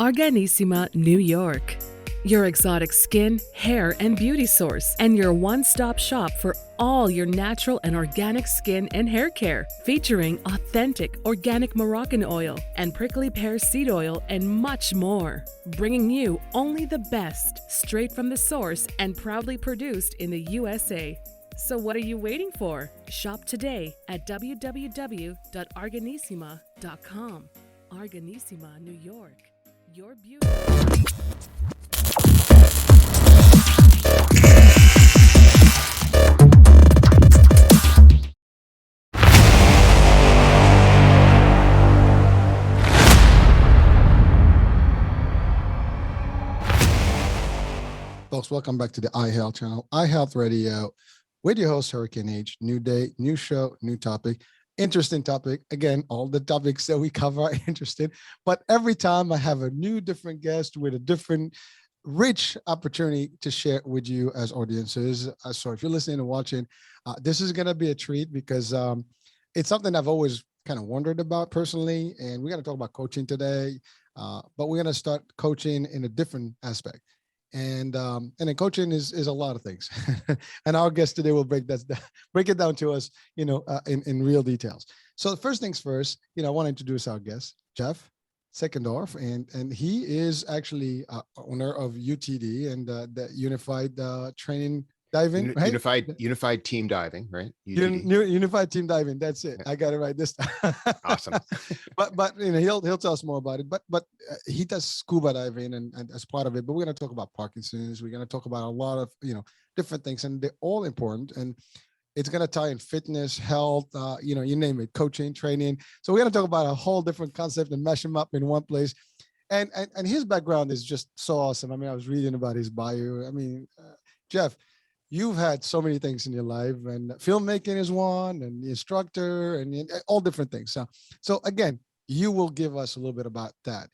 Arganissima, New York. Your exotic skin, hair, and beauty source, and your one-stop shop for all your natural and organic skin and hair care, featuring authentic organic Moroccan oil and prickly pear seed oil and much more. Bringing you only the best, straight from the source and proudly produced in the USA. So what are you waiting for? Shop today at www.arganissima.com. Arganissima, New York. Your beauty. Folks, welcome back to the iHealth channel, iHealth Radio, with your host, Hurricane H. New day, new show, new topic. Interesting topic. Again, all the topics that we cover are interesting, but every time I have a new, different guest with a different, rich opportunity to share with you as audiences. So if you're listening and watching, this is going to be a treat because it's something I've always kind of wondered about personally, and we're going to talk about coaching today, but we're going to start coaching in a different aspect. And then coaching is a lot of things, and our guest today will break it down to us, in real details. So the first things first, I want to introduce our guest, Jeff Seckendorf, and he is actually owner of UTD and the Unified Training Diving, right? Unified Team Diving, right? Unified Team Diving. That's it. I got it right this time. Awesome. but he'll tell us more about it. But he does scuba diving and as part of it. But we're going to talk about Parkinson's. We're going to talk about a lot of different things, and they're all important. And it's going to tie in fitness, health, you name it, coaching, training. So we're going to talk about a whole different concept and mash them up in one place. And his background is just so awesome. I mean, I was reading about his bio. I mean, Jeff, you've had so many things in your life, and filmmaking is one, and the instructor, and all different things. So again, you will give us a little bit about that.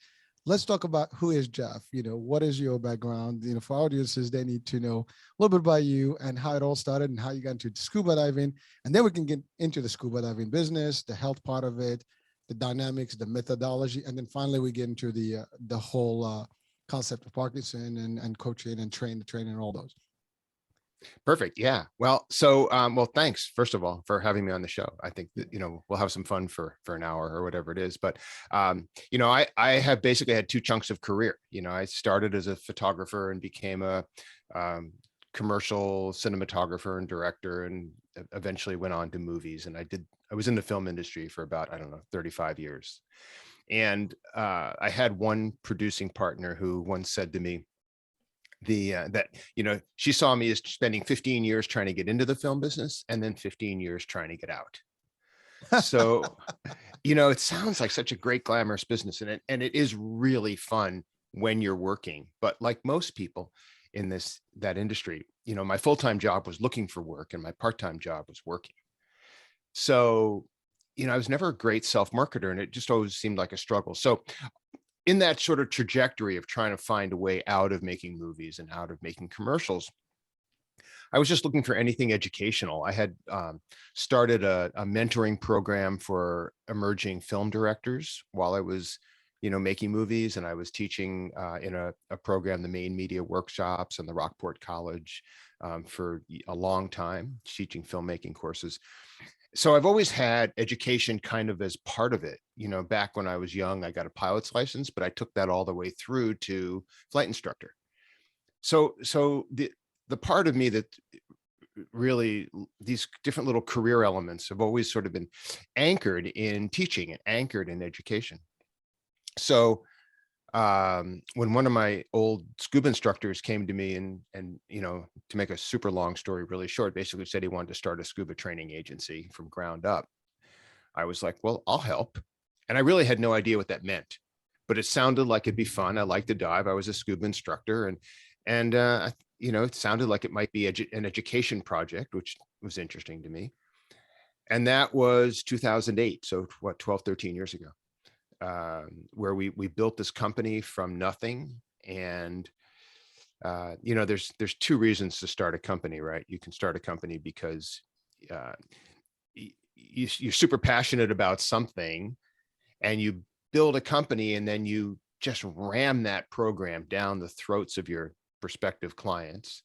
Let's talk about who is Jeff. What is your background? For audiences, they need to know a little bit about you and how it all started and how you got into scuba diving. And then we can get into the scuba diving business, the health part of it, the dynamics, the methodology, and then finally we get into the whole concept of Parkinson and coaching and training and all those. Perfect. Yeah. Well, thanks, first of all, for having me on the show. I think that, we'll have some fun for an hour or whatever it is. But, I have basically had two chunks of career. I started as a photographer and became a commercial cinematographer and director, and eventually went on to movies. And I was in the film industry for about, 35 years. And I had one producing partner who once said to me, she saw me as spending 15 years trying to get into the film business and then 15 years trying to get out. So, it sounds like such a great glamorous business, and it is really fun when you're working. But like most people in that industry, my full-time job was looking for work and my part-time job was working. So, I was never a great self-marketer, and it just always seemed like a struggle. So in that sort of trajectory of trying to find a way out of making movies and out of making commercials, I was just looking for anything educational. I had started a mentoring program for emerging film directors while I was, making movies. And I was teaching in a program, the Main Media Workshops and the Rockport College for a long time, teaching filmmaking courses. So I've always had education kind of as part of it. Back when I was young, I got a pilot's license, but I took that all the way through to flight instructor. So the part of me that really, these different little career elements have always sort of been anchored in teaching and anchored in education. So when one of my old scuba instructors came to me and to make a super long story really short, basically said he wanted to start a scuba training agency from ground up, I was like, well, I'll help. And I really had no idea what that meant, but it sounded like it'd be fun. I liked to dive. I was a scuba instructor, and it sounded like it might be an education project, which was interesting to me. And that was 2008. So 12, 13 years ago. Where we built this company from nothing. And there's two reasons to start a company, right? You can start a company because you're super passionate about something, and you build a company, and then you just ram that program down the throats of your prospective clients,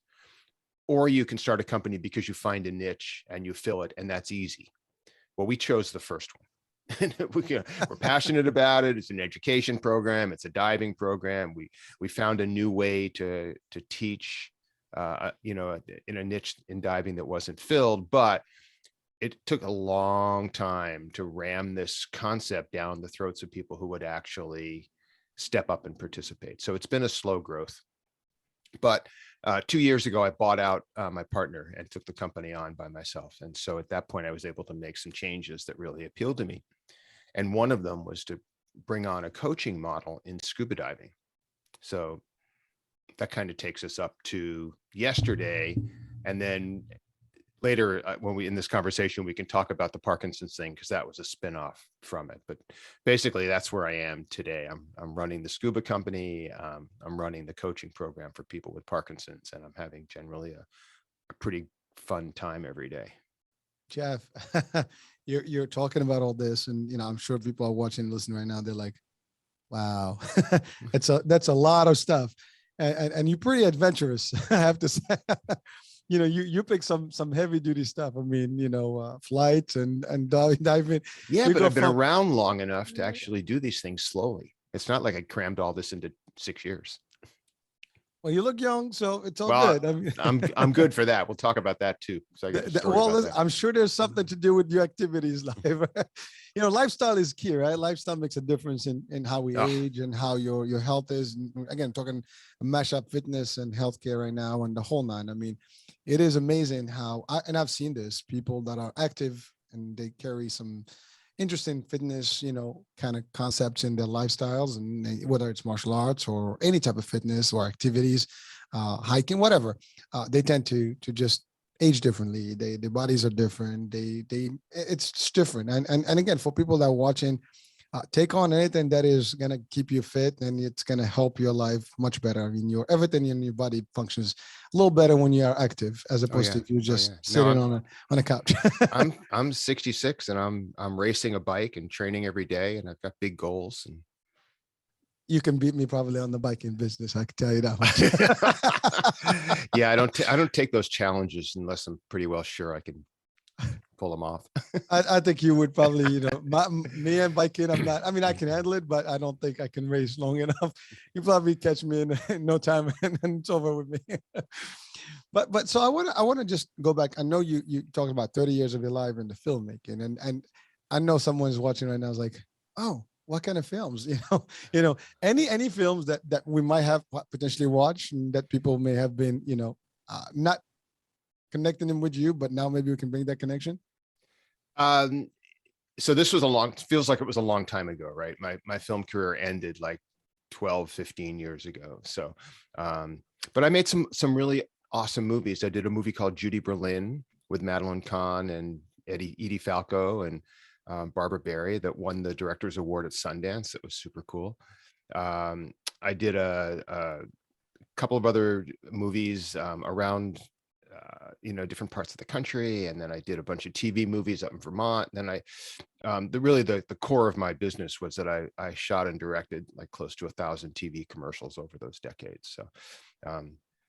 or you can start a company because you find a niche and you fill it, and that's easy. Well, we chose the first one. We're passionate about it. It's an education program. It's a diving program. We found a new way to teach, in a niche in diving that wasn't filled, but it took a long time to ram this concept down the throats of people who would actually step up and participate. So it's been a slow growth. But 2 years ago, I bought out my partner and took the company on by myself. And so at that point, I was able to make some changes that really appealed to me. And one of them was to bring on a coaching model in scuba diving. So that kind of takes us up to yesterday. And then later, when in this conversation, we can talk about the Parkinson's thing, because that was a spinoff from it. But basically, that's where I am today. I'm running the Scuba company. I'm running the coaching program for people with Parkinson's, and I'm having generally a pretty fun time every day. Jeff, you're talking about all this, and I'm sure people are watching and listening right now. They're like, "Wow, that's a lot of stuff," and you're pretty adventurous, I have to say. You pick some heavy duty stuff. I mean, flights and diving. Yeah, You but go I've been from- around long enough to actually do these things slowly. It's not like I crammed all this into 6 years. Well, you look young, so it's all Well, good. I mean, I'm good for that. We'll talk about that too. So I got a story about that. I'm sure there's something to do with your activities life. Lifestyle is key, right? Lifestyle makes a difference in how we age and how your health is. And again, talking mash up fitness and healthcare right now and the whole nine. I mean, it is amazing how, and I've seen this, people that are active and they carry some interesting fitness, kind of concepts in their lifestyles, and whether it's martial arts or any type of fitness or activities, hiking, whatever, they tend to just age differently. Their bodies are different. It's different. And again, for people that are watching, take on anything that is going to keep you fit, and it's going to help your life much better. I mean, everything in your body functions a little better when you are active, as opposed to if you just sitting on a couch. I'm 66 and I'm racing a bike and training every day, and I've got big goals. And you can beat me probably on the biking business. I can tell you that much. Yeah, I don't take those challenges unless I'm pretty well sure I can pull them off. I think you would probably, me and biking, I can handle it, but I don't think I can race long enough. You probably catch me in no time and it's over with me. But so I want to just go back. I know you talked about 30 years of your life in the filmmaking, and I know someone's watching right now is like, oh, what kind of films? Any films that we might have potentially watched and that people may have been, not connecting them with you, but now maybe we can bring that connection. So this was feels like it was a long time ago, right? My film career ended like 12, 15 years ago. So, but I made some really awesome movies. I did a movie called Judy Berlin with Madeline Kahn and Edie Falco and Barbara Barry that won the Director's Award at Sundance. That was super cool. I did a couple of other movies around different parts of the country, and then I did a bunch of TV movies up in Vermont. And then the core of my business was that I shot and directed like close to 1,000 TV commercials over those decades. So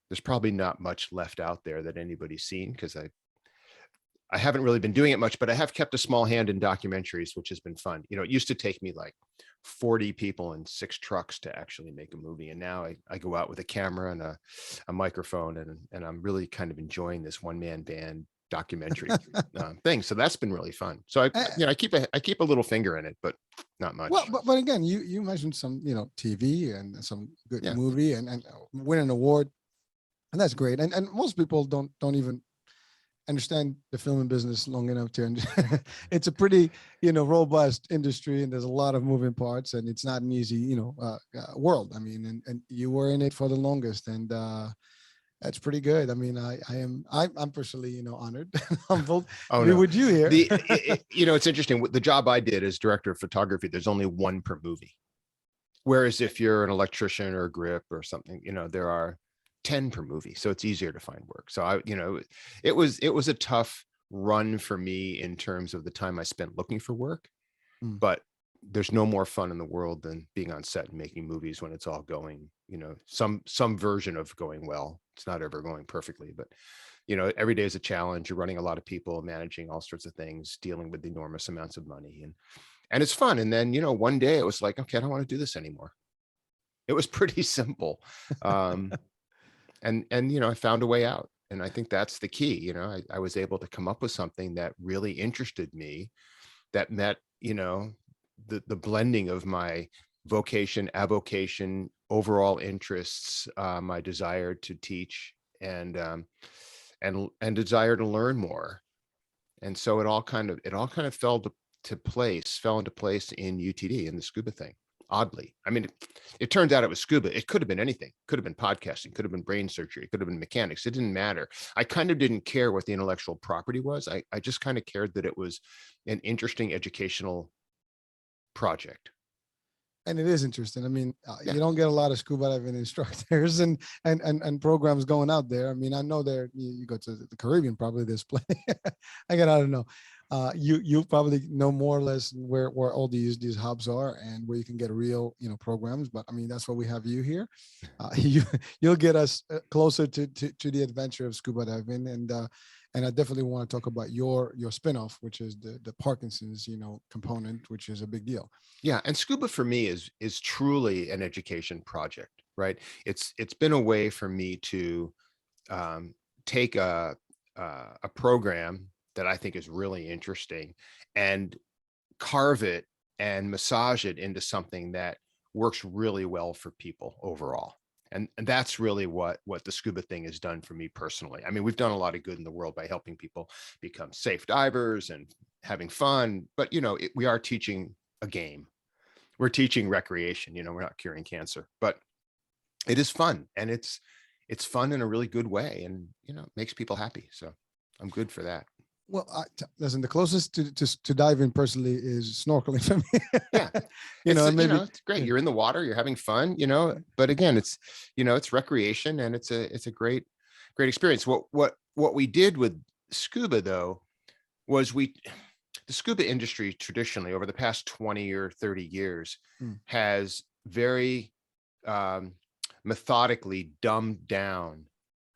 there's probably not much left out there that anybody's seen, because I haven't really been doing it much, but I have kept a small hand in documentaries, which has been fun. It used to take me like 40 people and 6 trucks to actually make a movie. And now I go out with a camera and a microphone, and I'm really kind of enjoying this one-man band documentary thing. So that's been really fun. So I keep a little finger in it, but not much. Well, but again, you mentioned some, TV and some good movie and win an award, and that's great. And most people don't even understand the filming business long enough to it's a pretty robust industry, and there's a lot of moving parts, and it's not an easy world. I mean, and you were in it for the longest, and that's pretty good. I mean, I'm personally honored and humbled to be with you here. It's interesting. The job I did as director of photography, there's only one per movie, whereas if you're an electrician or a grip or something, there are 10 per movie. So it's easier to find work. So it was a tough run for me in terms of the time I spent looking for work. But there's no more fun in the world than being on set and making movies when it's all going, some version of going well. It's not ever going perfectly, but every day is a challenge. You're running a lot of people, managing all sorts of things, dealing with enormous amounts of money, and it's fun. And then, one day it was like, okay, I don't want to do this anymore. It was pretty simple. And I found a way out. And I think that's the key. I was able to come up with something that really interested me, that met, the blending of my vocation, avocation, overall interests, my desire to teach, and desire to learn more. And so it all kind of fell into place in UTD, in the Scuba thing. Oddly, I mean, it turns out it was Scuba. It could have been anything. Could have been podcasting, could have been brain surgery, it could have been mechanics. It didn't matter. I kind of didn't care what the intellectual property was. I just kind of cared that it was an interesting educational project. And it is interesting. I mean, Yeah. you don't get a lot of scuba diving instructors and programs going out there. I mean, I know you go to the Caribbean, probably there's plenty. I don't know. You probably know more or less where all these hubs are and where you can get real, programs. But I mean, that's why we have you here. You'll get us closer to the adventure of scuba diving, and I definitely want to talk about your spinoff, which is the Parkinson's, component, which is a big deal. Yeah, and Scuba for me is truly an education project, right? It's been a way for me to take a program that I think is really interesting and carve it and massage it into something that works really well for people overall. And that's really what the Scuba thing has done for me personally. I mean, we've done a lot of good in the world by helping people become safe divers and having fun, but we are teaching a game. We're teaching recreation, we're not curing cancer, but it is fun, and it's fun in a really good way, and it makes people happy. So I'm good for that. Well, listen, the closest to diving personally is snorkeling for me. Yeah. It's great. You're in the water, you're having fun, but again, it's recreation, and it's a great experience. What we did with Scuba though was the scuba industry traditionally over the past 20 or 30 years has very methodically dumbed down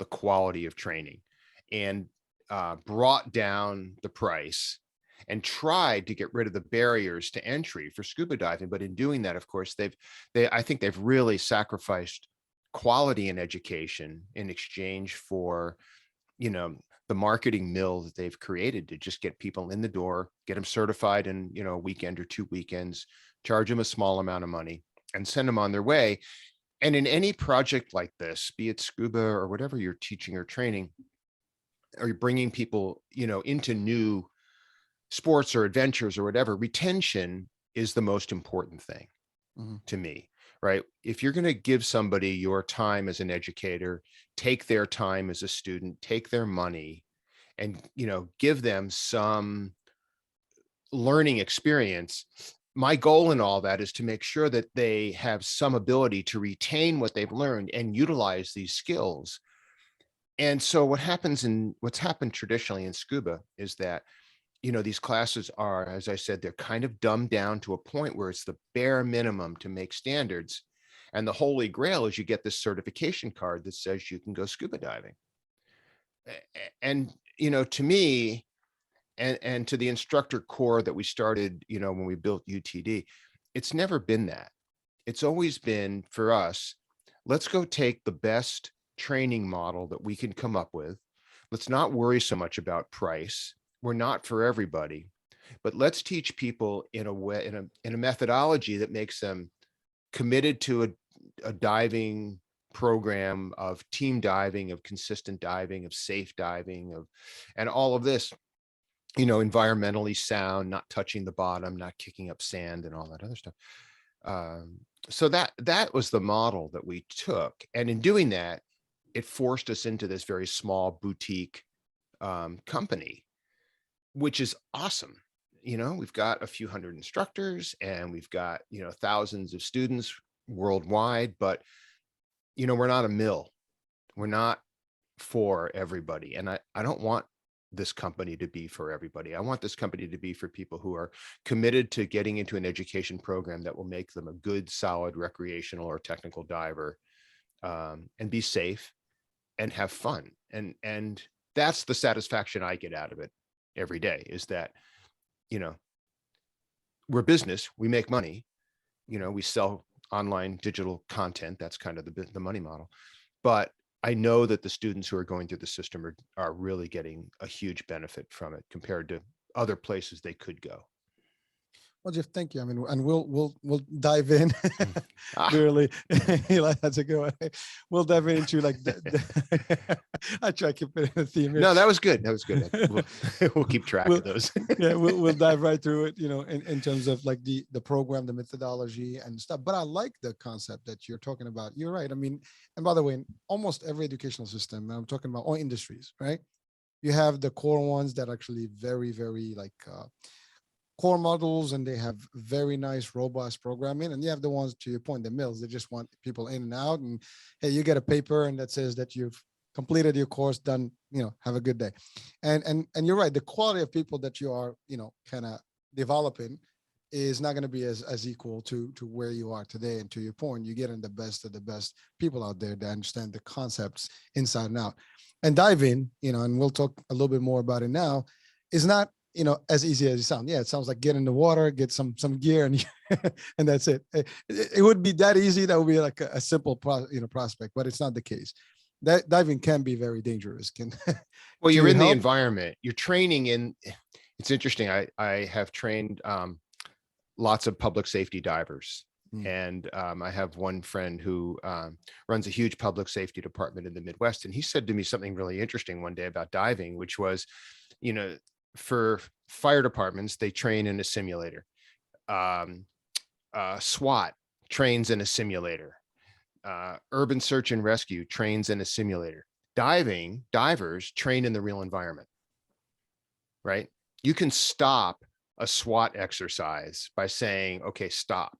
the quality of training and brought down the price and tried to get rid of the barriers to entry for scuba diving. But in doing that, of course, I think they've really sacrificed quality in education in exchange for, the marketing mill that they've created to just get people in the door, get them certified in, a weekend or 2 weekends, charge them a small amount of money and send them on their way. And in any project like this, be it scuba or whatever you're teaching or training, or you're bringing people, into new sports or adventures or whatever, retention is the most important thing to me, right? If you're going to give somebody your time as an educator, take their time as a student, take their money, and, give them some learning experience, my goal in all that is to make sure that they have some ability to retain what they've learned and utilize these skills. And so what's happened traditionally in Scuba is that, these classes are, as I said, they're kind of dumbed down to a point where it's the bare minimum to make standards. And the holy grail is you get this certification card that says you can go scuba diving. And, to me, and to the instructor core that we started, when we built UTD, it's never been that. It's always been, for us, let's go take the best training model that we can come up with. Let's not worry so much about price. We're not for everybody, but let's teach people in a way, in a methodology that makes them committed to a diving program, of team diving, of consistent diving, of safe diving, and all of this, environmentally sound, not touching the bottom, not kicking up sand and all that other stuff. So that was the model that we took. And in doing that, it forced us into this very small boutique company, which is awesome. We've got a few hundred instructors, and we've got, thousands of students worldwide, but, we're not a mill. We're not for everybody. And I don't want this company to be for everybody. I want this company to be for people who are committed to getting into an education program that will make them a good, solid recreational or technical diver, and be safe and have fun. And that's the satisfaction I get out of it every day, is that, you know, we're business, we make money, you know, we sell online digital content. That's kind of the money model. But I know that the students who are going through the system are really getting a huge benefit from it compared to other places they could go. Well, Jeff, thank you. I mean, and we'll dive in. Ah. Literally, Eli, that's a good one. We'll dive into like I try to keep it in a theme here. No, that was good. That was good. We'll keep track of those. Yeah, we'll dive right through it. You know, in terms of like the program, the methodology and stuff. But I like the concept that you're talking about. You're right. I mean, and by the way, in almost every educational system, and I'm talking about all industries, right? You have the core ones that are actually very, very like core models, and they have very nice, robust programming. And you have the ones, to your point, the mills, they just want people in and out. And hey, you get a paper and that says that you've completed your course, done, you know, have a good day. And you're right, the quality of people that you are, you know, kind of developing is not going to be as equal to where you are today. And to your point, you're getting the best of the best people out there that understand the concepts inside and out. And diving, you know, and we'll talk a little bit more about it now, is not, you know, as easy as it sounds. Yeah, it sounds like get in the water, get some gear, and and that's it. It would be that easy. That would be like a simple prospect, but it's not the case. That diving can be very dangerous. Well, you're in the environment. You're training in. It's interesting. I have trained lots of public safety divers, and I have one friend who runs a huge public safety department in the Midwest, and he said to me something really interesting one day about diving, which was, you know, for fire departments, they train in a simulator. SWAT trains in a simulator. Urban search and rescue trains in a simulator. Divers train in the real environment, right? You can stop a SWAT exercise by saying, okay, stop.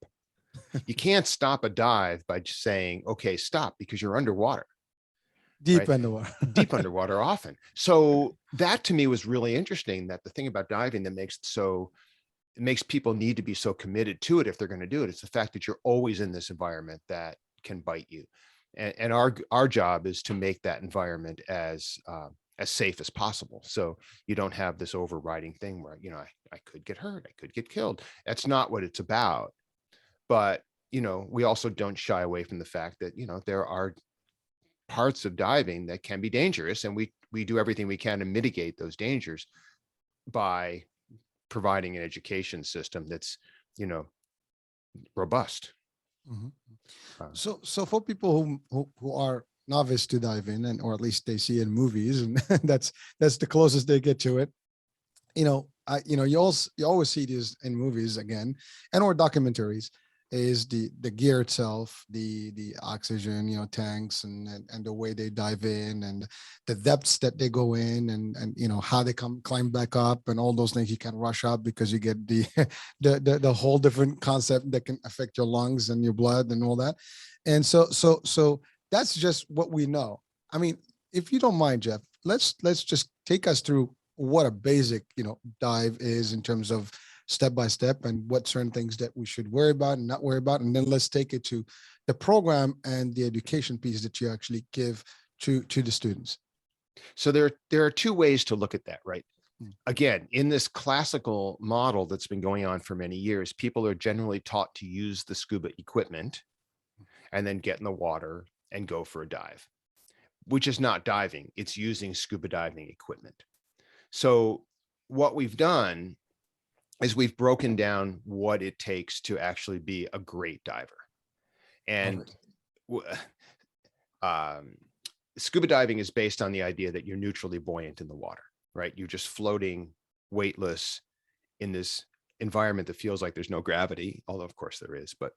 You can't stop a dive by just saying, okay, stop, because you're underwater. Deep right? underwater. Deep underwater often. So that to me was really interesting, that the thing about diving that makes people need to be so committed to it if they're going to do it, it's the fact that you're always in this environment that can bite you. And our job is to make that environment as safe as possible. So you don't have this overriding thing where, you know, I could get hurt, I could get killed. That's not what it's about. But, you know, we also don't shy away from the fact that, you know, there are parts of diving that can be dangerous, and we do everything we can to mitigate those dangers by providing an education system that's, you know, robust. So for people who are novice to diving, and or at least they see in movies, and that's the closest they get to it, you know, you always see these in movies again, and or documentaries, is the gear itself, the oxygen, you know, tanks, and the way they dive in, and the depths that they go in, and you know, how they climb back up, and all those things. You can rush up because you get the whole different concept that can affect your lungs and your blood and all that. And so that's just what we know. I mean, if you don't mind, Jeff, let's just take us through what a basic, you know, dive is in terms of step by step, and what certain things that we should worry about and not worry about. And then let's take it to the program and the education piece that you actually give to the students. So there are two ways to look at that, right? Again, in this classical model that's been going on for many years, people are generally taught to use the scuba equipment and then get in the water and go for a dive, which is not diving. It's using scuba diving equipment. So what we've done is we've broken down what it takes to actually be a great diver. And scuba diving is based on the idea that you're neutrally buoyant in the water, right? You're just floating weightless in this environment that feels like there's no gravity, although of course there is, but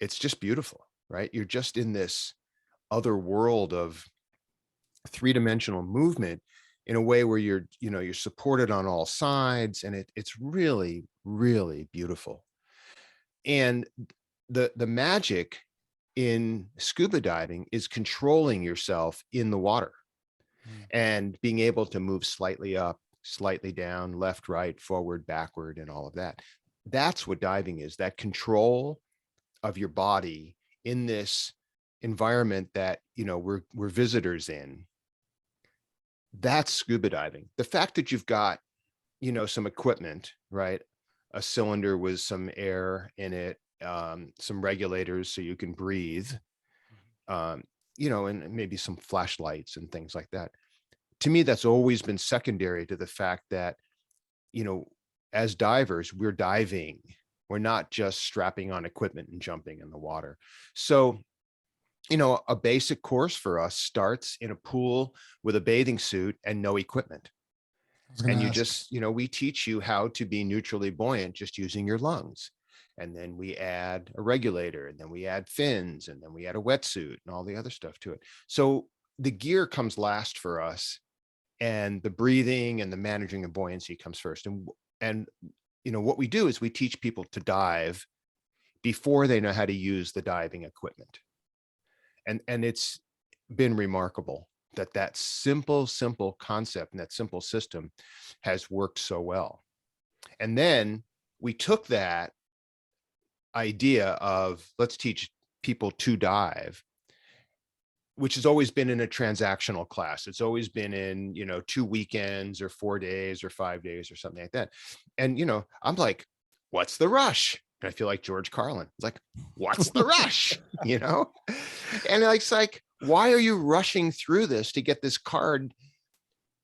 it's just beautiful, right? You're just in this other world of three-dimensional movement in a way where you're supported on all sides, and it's really, really beautiful. And the magic in scuba diving is controlling yourself in the water. and being able to move slightly up, slightly down, left, right, forward, backward, and all of that. That's what diving is, that control of your body in this environment that, you know, we're visitors in. That's scuba diving. The fact that you've got, you know, some equipment, right? A cylinder with some air in it, some regulators so you can breathe, you know, and maybe some flashlights and things like that. To me, that's always been secondary to the fact that, you know, as divers, we're diving. We're not just strapping on equipment and jumping in the water. So, you know, a basic course for us starts in a pool with a bathing suit and no equipment. I was gonna And you ask. just, you know, we teach you how to be neutrally buoyant just using your lungs. And then we add a regulator, and then we add fins, and then we add a wetsuit and all the other stuff to it. So the gear comes last for us, and the breathing and the managing of buoyancy comes first. And you know, what we do is we teach people to dive before they know how to use the diving equipment. And it's been remarkable that that simple concept and that simple system has worked so well. And then we took that idea of let's teach people to dive, which has always been in a transactional class. It's always been in, you know, 2 weekends or 4 days or 5 days or something like that. And, you know, I'm like, what's the rush? And I feel like George Carlin. It's like, what's the rush? You know? And it's like, why are you rushing through this to get this card,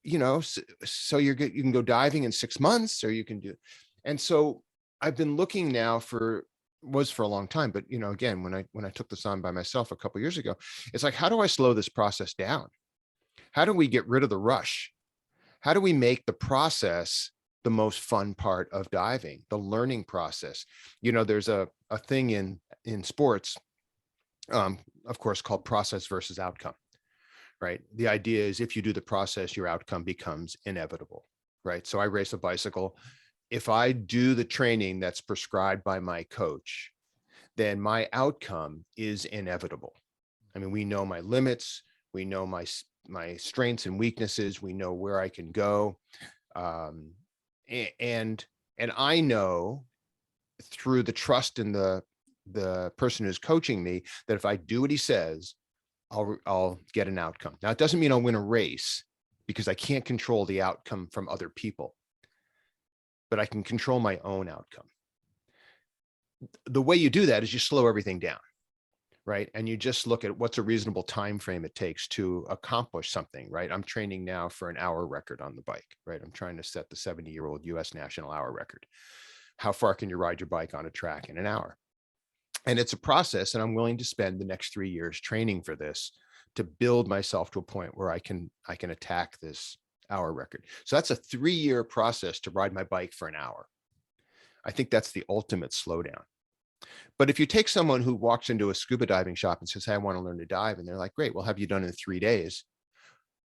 you know, so you can go diving in 6 months, or you can do. And so I've been looking now for a long time, but, you know, again, when I took this on by myself a couple of years ago, it's like, how do I slow this process down? How do we get rid of the rush? How do we make the process the most fun part of diving, the learning process? You know, there's a thing in sports, of course, called process versus outcome, right? The idea is if you do the process, your outcome becomes inevitable, right? So I race a bicycle. If I do the training that's prescribed by my coach, then my outcome is inevitable. I mean, we know my limits, we know my strengths and weaknesses, we know where I can go. And I know through the trust in the person who's coaching me that if I do what he says, I'll get an outcome. Now, it doesn't mean I'll win a race, because I can't control the outcome from other people, but I can control my own outcome. The way you do that is you slow everything down, right? And you just look at what's a reasonable time frame it takes to accomplish something, right? I'm training now for an hour record on the bike, right? I'm trying to set the 70-year-old US national hour record. How far can you ride your bike on a track in an hour? And it's a process, and I'm willing to spend the next 3 years training for this to build myself to a point where I can attack this hour record. So that's a 3-year process to ride my bike for an hour. I think that's the ultimate slowdown. But if you take someone who walks into a scuba diving shop and says, hey, I want to learn to dive, and they're like, great, well, have you done it in 3 days?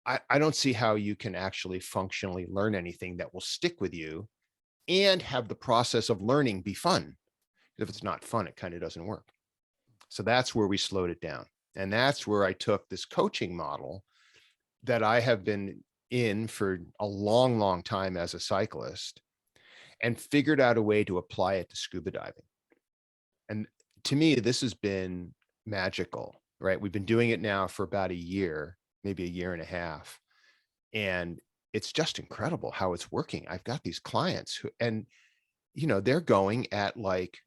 I don't see how you can actually functionally learn anything that will stick with you and have the process of learning be fun. If it's not fun, it kind of doesn't work. So that's where we slowed it down. And that's where I took this coaching model that I have been in for a long time as a cyclist, and figured out a way to apply it to scuba diving. And to me, this has been magical, right? We've been doing it now for about a year, maybe a year and a half. And it's just incredible how it's working. I've got these clients who, and, you know, they're going at like,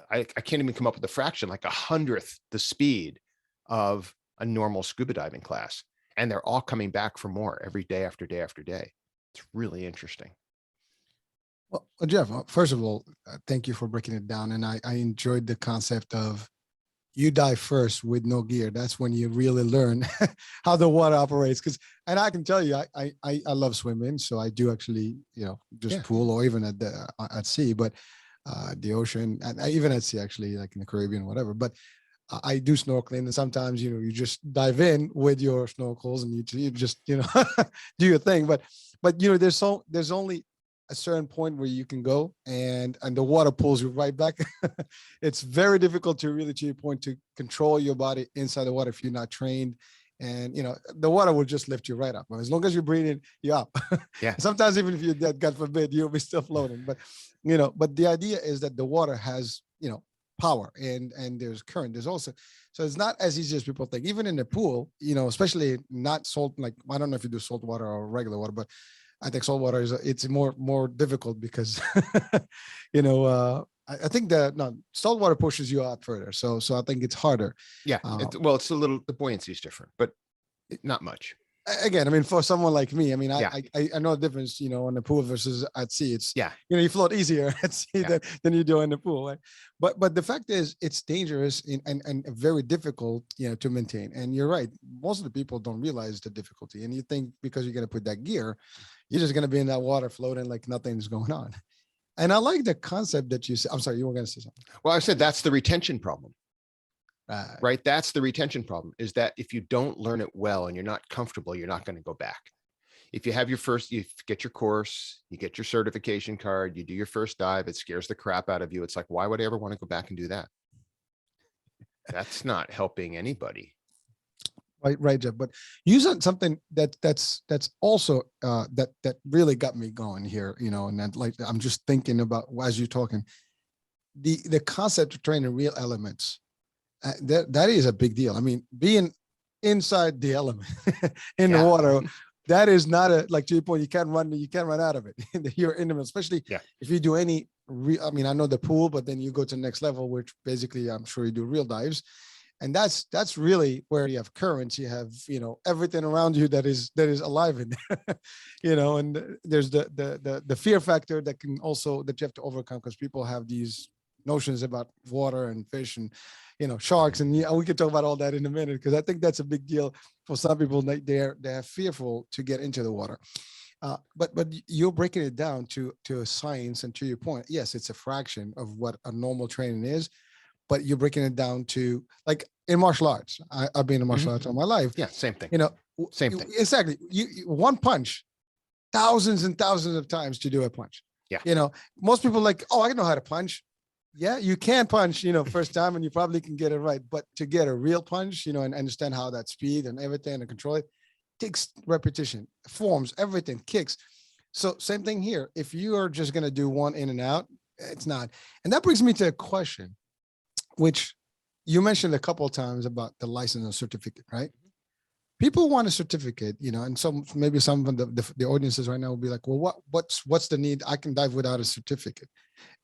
I can't even come up with a fraction, like 100th the speed of a normal scuba diving class. And they're all coming back for more every day after day after day. It's really interesting. Well, Jeff, first of all, thank you for breaking it down. And I enjoyed the concept of you dive first with no gear. That's when you really learn how the water operates. And I can tell you, I love swimming. So I do actually, you know, just pool or even at sea, but the ocean, and even at sea, actually, like in the Caribbean, whatever. But I do snorkeling, and sometimes, you know, you just dive in with your snorkels and you just, you know, do your thing. But you know, there's only a certain point where you can go, and the water pulls you right back. It's very difficult to really, to your point, to control your body inside the water if you're not trained And the water will just lift you right up. As long as you're breathing, you're up. Yeah. Sometimes even if you're dead, God forbid, you'll be still floating. But but the idea is that the water has power, and there's current. There's also, so it's not as easy as people think. Even in the pool, especially not salt. Like, I don't know if you do salt water or regular water, but I think salt water it's more difficult because I think that salt water pushes you out further. So I think it's harder. Yeah. It's a little, the buoyancy is different, but not much. Again, I mean, for someone like me, I mean, Yeah. I know the difference, on the pool versus at sea. It's, Yeah. you float easier at sea Yeah. than you do in the pool. Right? But the fact is, it's dangerous and very difficult, to maintain. And you're right. Most of the people don't realize the difficulty. And you think because you're going to put that gear, you're just going to be in that water floating like nothing's going on. And I like the concept that you said. I'm sorry, you were going to say something. Well, I said that's the retention problem. Right. That's the retention problem, is that if you don't learn it well and you're not comfortable, you're not going to go back. If you have you get your course, you get your certification card, you do your first dive, it scares the crap out of you. It's like, why would I ever want to go back and do that? That's not helping anybody. Right, Jeff. But you said something that's also that really got me going here, and that, like, I'm just thinking about as you're talking, the concept of training real elements. That is a big deal. I mean, being inside the element in the water, that is not like, to your point, you can't run out of it. You're in them, especially if you do any I mean, I know the pool, but then you go to the next level, which basically I'm sure you do real dives. And that's really where you have currents, you have, everything around you that is alive in there, and there's the fear factor that you have to overcome, because people have these notions about water and fish and sharks, and we can talk about all that in a minute, because I think that's a big deal for some people. They're fearful to get into the water, but you're breaking it down to a science, and to your point, yes, it's a fraction of what a normal training is, but you're breaking it down to, like, in martial arts. I've been in martial arts all my life. Yeah, same thing. Same thing. Exactly. You one punch, thousands and thousands of times to do a punch. Yeah. Most people like, oh, I know how to punch. Yeah, you can punch, first time, and you probably can get it right. But to get a real punch, and understand how that speed and everything and control it takes repetition, forms, everything, kicks. So same thing here. If you are just going to do one in and out, it's not. And that brings me to a question, which you mentioned a couple of times about the license and certificate, right? People want a certificate, and maybe some of the audiences right now will be like, well, what's the need? I can dive without a certificate.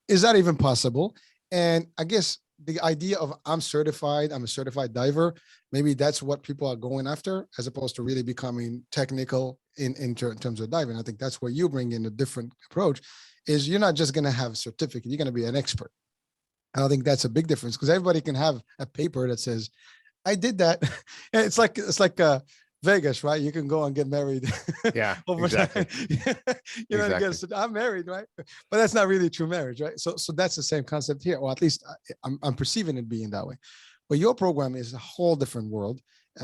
Is that even possible? And I guess the idea of I'm a certified diver, maybe that's what people are going after, as opposed to really becoming technical in terms of diving. I think that's where you bring in a different approach, is you're not just going to have a certificate, you're going to be an expert. And I think that's a big difference, because everybody can have a paper that says, I did that. It's like Vegas, right? You can go and get married. Yeah, over exactly. time. Exactly. I'm married, right? But that's not really true marriage, right? So that's the same concept here, or at least I'm perceiving it being that way. But your program is a whole different world.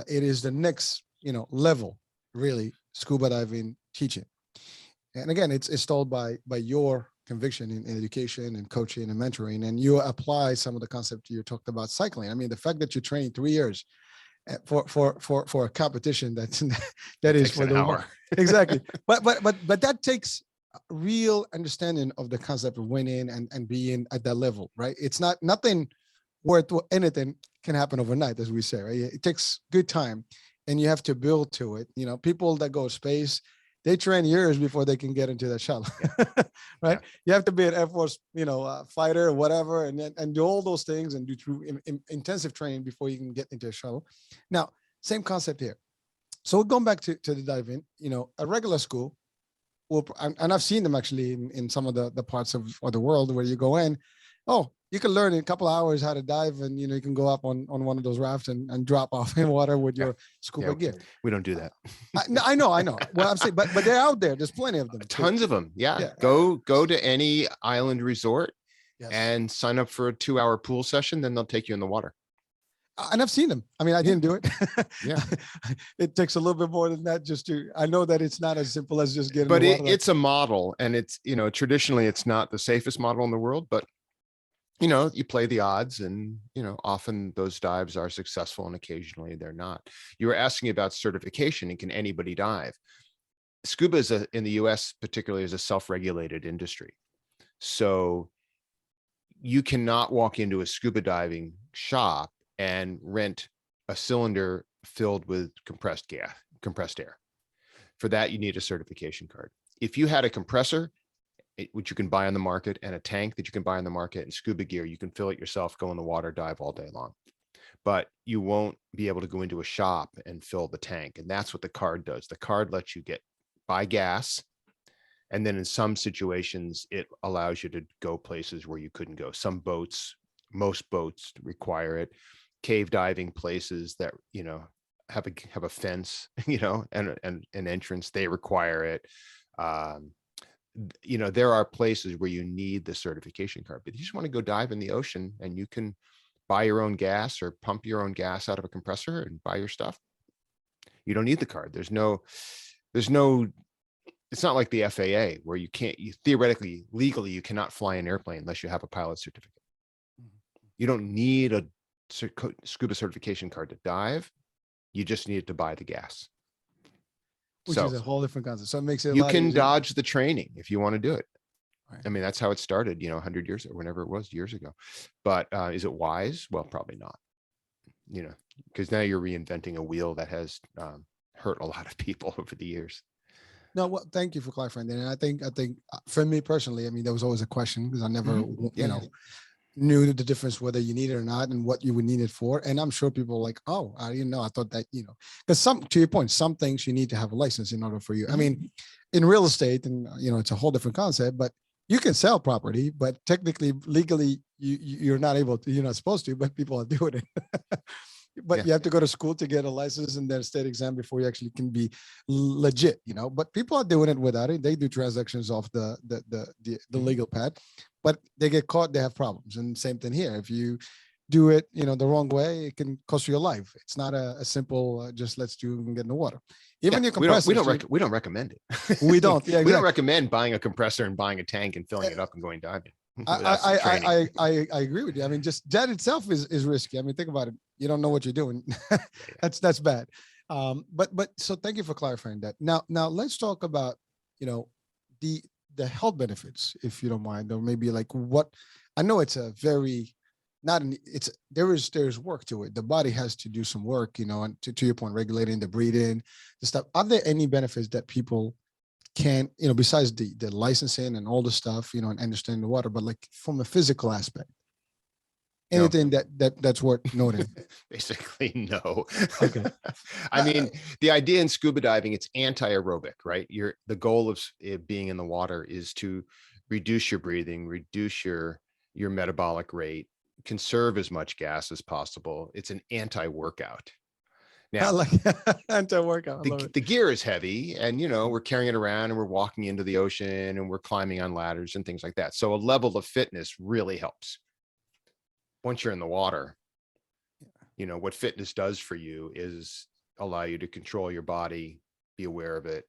It is the next, level, really, scuba diving teaching. And again, it's told by your conviction in education and coaching and mentoring, and you apply some of the concept you talked about cycling. I mean, the fact that you're training 3 years for a competition that is for the hour. Exactly. But that takes real understanding of the concept of winning and being at that level, right? It's nothing worth anything can happen overnight, as we say, right? It takes good time, and you have to build to it. People that go space, they train years before they can get into the shuttle, right? Yeah. You have to be an Air Force, fighter or whatever, and do all those things and do through intensive training before you can get into a shuttle. Now, same concept here. So going back to the diving, a regular school will, and I've seen them actually in some of the parts of the world where you go in, you can learn in a couple of hours how to dive, and you can go up on one of those rafts and drop off in water with your scuba gear. We don't do that. I know. Well, I'm saying, but they're out there. There's plenty of them. Tons of them. Yeah. Go to any island resort and sign up for a 2-hour pool session. Then they'll take you in the water. And I've seen them. I mean, I didn't do it. Yeah. It takes a little bit more than that I know that it's not as simple as just getting. But it's a model, and it's, traditionally it's not the safest model in the world, but you play the odds, and, often those dives are successful and occasionally they're not. You were asking about certification and can anybody dive? Scuba in the US particularly is a self-regulated industry. So you cannot walk into a scuba diving shop and rent a cylinder filled with compressed air. For that, you need a certification card. If you had a compressor, which you can buy on the market, and a tank that you can buy on the market, and scuba gear, you can fill it yourself, go in the water, dive all day long. But you won't be able to go into a shop and fill the tank. And that's what the card does. The card lets you buy gas. And then in some situations, it allows you to go places where you couldn't go. Most boats require it. Cave diving places that, have a fence, and an entrance, they require it. There are places where you need the certification card, but you just want to go dive in the ocean and you can buy your own gas or pump your own gas out of a compressor and buy your stuff. You don't need the card. There's no, it's not like the FAA where you theoretically, legally, you cannot fly an airplane unless you have a pilot certificate. You don't need a scuba certification card to dive. You just need to buy the gas. Which is a whole different concept. So it makes it a you lot can easier. Dodge the training if you want to do it. Right. I mean, that's how it started, 100 years or whenever it was, years ago. But is it wise? Well, probably not. Because now you're reinventing a wheel that has hurt a lot of people over the years. No, well, thank you for clarifying that. And I think for me personally, I mean, there was always a question because I never, knew the difference whether you need it or not and what you would need it for. And I'm sure people are like, oh, I didn't know. I thought that, because to your point, some things you need to have a license in order for you. I mean, in real estate, and it's a whole different concept, but you can sell property, but technically, legally, you're not able to, you're not supposed to, but people are doing it. But you have to go to school to get a license and then a state exam before you actually can be legit, but people are doing it without it. They do transactions off the legal path, but they get caught, they have problems. And same thing here. If you do it, the wrong way, it can cost you your life. It's not a simple, just let's do and get in the water. Even your compressor. We don't recommend it. We don't. Yeah, exactly. We don't recommend buying a compressor and buying a tank and filling it up and going diving. I agree with you. I mean, just that itself is risky. I mean, think about it. You don't know what you're doing. That's bad. But so thank you for clarifying that. Now let's talk about, the health benefits, if you don't mind, or maybe like what, I know it's a very, there's work to it. The body has to do some work, and to your point, regulating the breathing, the stuff. Are there any benefits that people can, besides the licensing and all the stuff, and understanding the water, but like from a physical aspect, anything that's worth noting? Basically, no. Okay. I mean, the idea in scuba diving, it's anti-aerobic, right? The goal of it being in the water is to reduce your breathing, reduce your metabolic rate, conserve as much gas as possible. It's an anti-workout. Now, I like anti-workout. The gear is heavy, and we're carrying it around, and we're walking into the ocean, and we're climbing on ladders and things like that. So a level of fitness really helps. Once you're in the water, what fitness does for you is allow you to control your body, be aware of it,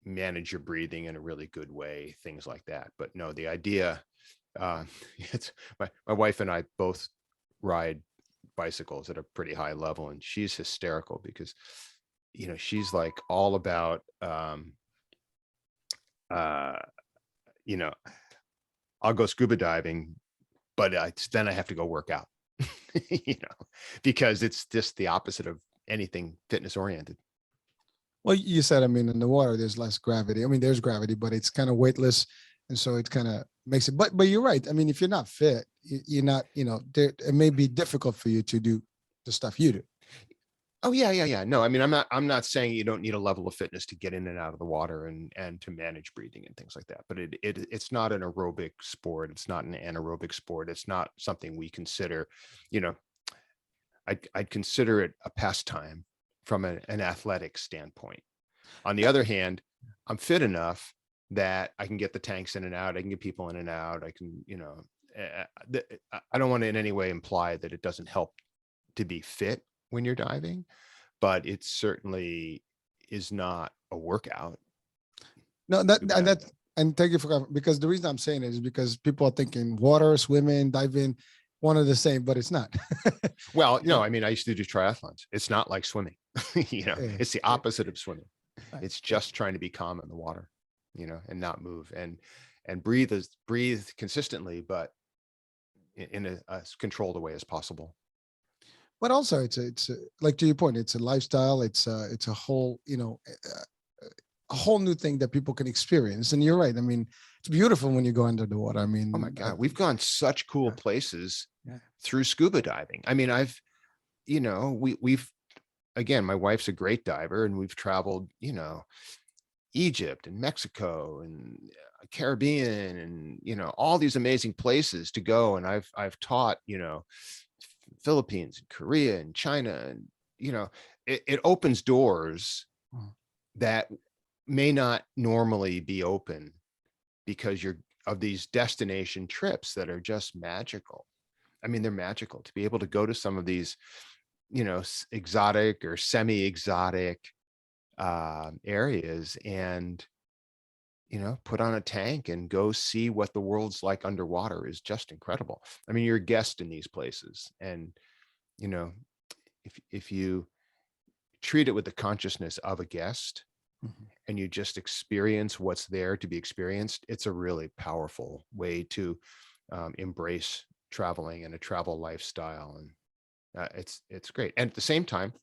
manage your breathing in a really good way, things like that. But no, the idea, it's my wife and I both ride bicycles at a pretty high level, and she's hysterical because she's like all about I'll go scuba diving, but then I have to go work out, because it's just the opposite of anything fitness oriented. Well, you said, I mean, in the water, there's less gravity. I mean, there's gravity, but it's kind of weightless. And so it kind of makes it, but you're right. I mean, if you're not fit, you're not, it may be difficult for you to do the stuff you do. Oh yeah. No, I mean, I'm not saying you don't need a level of fitness to get in and out of the water and to manage breathing and things like that. But it's not an aerobic sport. It's not an anaerobic sport. It's not something we consider, I'd consider it a pastime from an athletic standpoint. On the other hand, I'm fit enough that I can get the tanks in and out. I can get people in and out. I can, I don't want to in any way imply that it doesn't help to be fit when you're diving, but it certainly is not a workout. No, And thank you for, because the reason I'm saying it is because people are thinking water, swimming, diving, one of the same, but it's not. Well, You no, know, I mean, I used to do triathlons. It's not like swimming. yeah, It's the yeah, opposite of swimming. right. It's just trying to be calm in the water, and not move and breathe consistently, but in a controlled way as possible. But also it's like to your point, it's a lifestyle. It's a whole, a whole new thing that people can experience. And you're right. I mean, it's beautiful when you go under the water. I Oh my mean, God, we've gone such cool yeah, places yeah. through scuba diving. I mean, we've again, my wife's a great diver, and we've traveled, Egypt and Mexico and Caribbean and all these amazing places to go. And I've taught, Philippines and Korea and China, and it opens doors Mm. that may not normally be open because you're of these destination trips that are just magical. I mean, they're magical to be able to go to some of these, exotic or semi-exotic areas and put on a tank and go see what the world's like underwater is just incredible. I mean, you're a guest in these places, and you know if you treat it with the consciousness of a guest Mhm. and you just experience what's there to be experienced, it's a really powerful way to embrace traveling and a travel lifestyle. And it's great. And at the same time,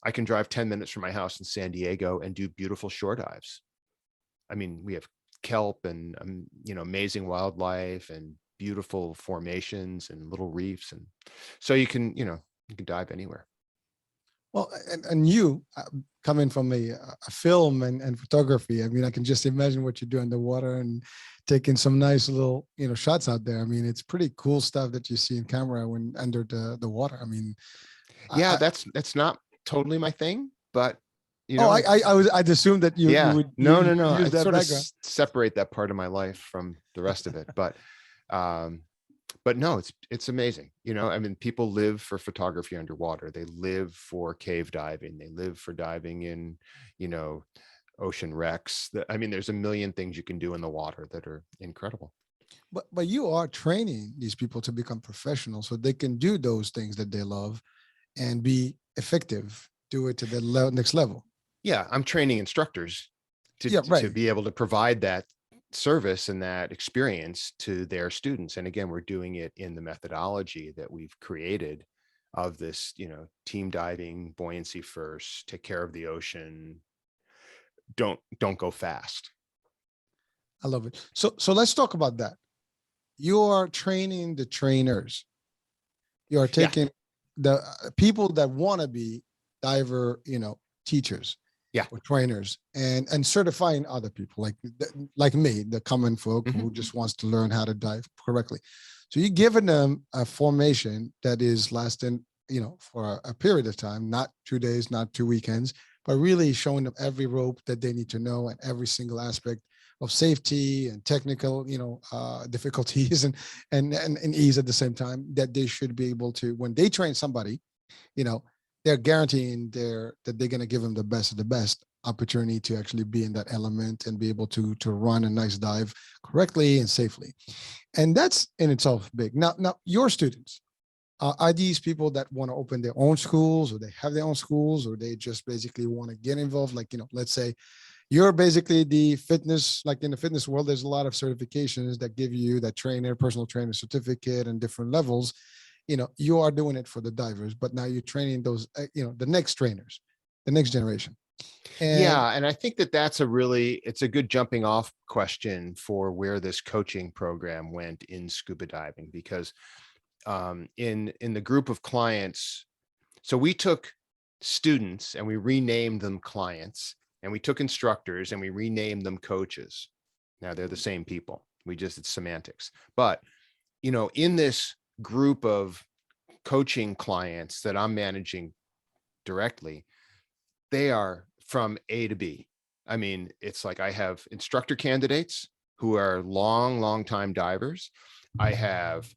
I can drive 10 minutes from my house in San Diego and do beautiful shore dives. I mean, we have kelp and amazing wildlife and beautiful formations and little reefs, and so you can dive anywhere. Well, and you coming from a film and photography, I mean, I can just imagine what you do underwater and taking some nice little, shots out there. I mean, it's pretty cool stuff that you see in camera when under the water. I mean, Yeah, I that's not totally my thing, but oh, it's I'd assume that you yeah, would no, you no, would no. I use that sort of background. separate that part of my life from the rest of it, um, but no, it's amazing. I mean, people live for photography underwater. They live for cave diving. They live for diving in, you know, ocean wrecks. I mean, there's a million things you can do in the water that are incredible. But you are training these people to become professionals so they can do those things that they love and be effective, do it to the next level. Yeah, I'm training instructors to Yeah, to right. be able to provide that service and that experience to their students. And again, we're doing it in the methodology that we've created of this, team diving, buoyancy first, take care of the ocean, don't go fast. I love it. So let's talk about that. You are training the trainers. You are Yeah, taking the people that want to be diver, teachers yeah. or trainers, and certifying other people like me, the common folk Mhm. who just wants to learn how to dive correctly. So you're giving them a formation that is lasting, for a period of time, not 2 days, not 2 weekends, but really showing them every rope that they need to know and every single aspect of safety and technical, difficulties and ease at the same time that they should be able to, when they train somebody, you know, they're guaranteeing that they're going to give them the best of the best opportunity to actually be in that element and be able to run a nice dive correctly and safely. And that's in itself big. Now your students, are these people that want to open their own schools, or they have their own schools, or they just basically want to get involved? Like, let's say you're basically the fitness, like in the fitness world, there's a lot of certifications that give you that personal trainer certificate and different levels. You are doing it for the divers, but now you're training those, the next trainers, the next generation. And Yeah, and I think it's a good jumping off question for where this coaching program went in scuba diving, because in the group of clients, so we took students and we renamed them clients, and we took instructors and we renamed them coaches. Now they're the same people. It's semantics. But, in this group of coaching clients that I'm managing directly, they are from A to B. I mean, it's like I have instructor candidates who are long time divers. I have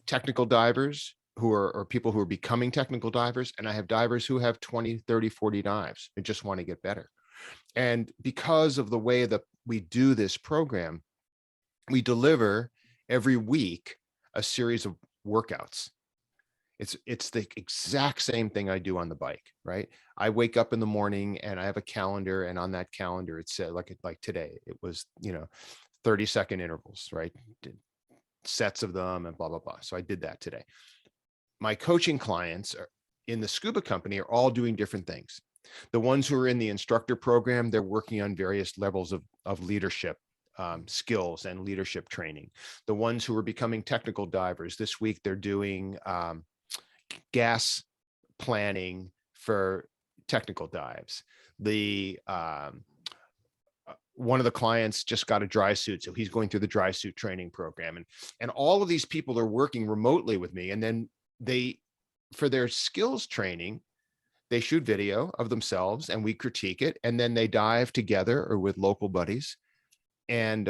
technical divers who are or people who are becoming technical divers, and I have divers who have 20, 30, 40 dives and just want to get better. And because of the way that we do this program, we deliver every week a series of workouts. It's the exact same thing I do on the bike, right? I wake up in the morning and I have a calendar, and on that calendar it said, like today, it was 30-second intervals, right? Sets of them and blah blah blah. So I did that today. My coaching clients in the Scuba company are all doing different things. The ones who are in the instructor program, they're working on various levels of leadership skills and leadership training. The ones who are becoming technical divers, this week they're doing gas planning for technical dives. The one of the clients just got a dry suit, so he's going through the dry suit training program, and all of these people are working remotely with me. And then they, for their skills training, they shoot video of themselves and we critique it, and then they dive together or with local buddies and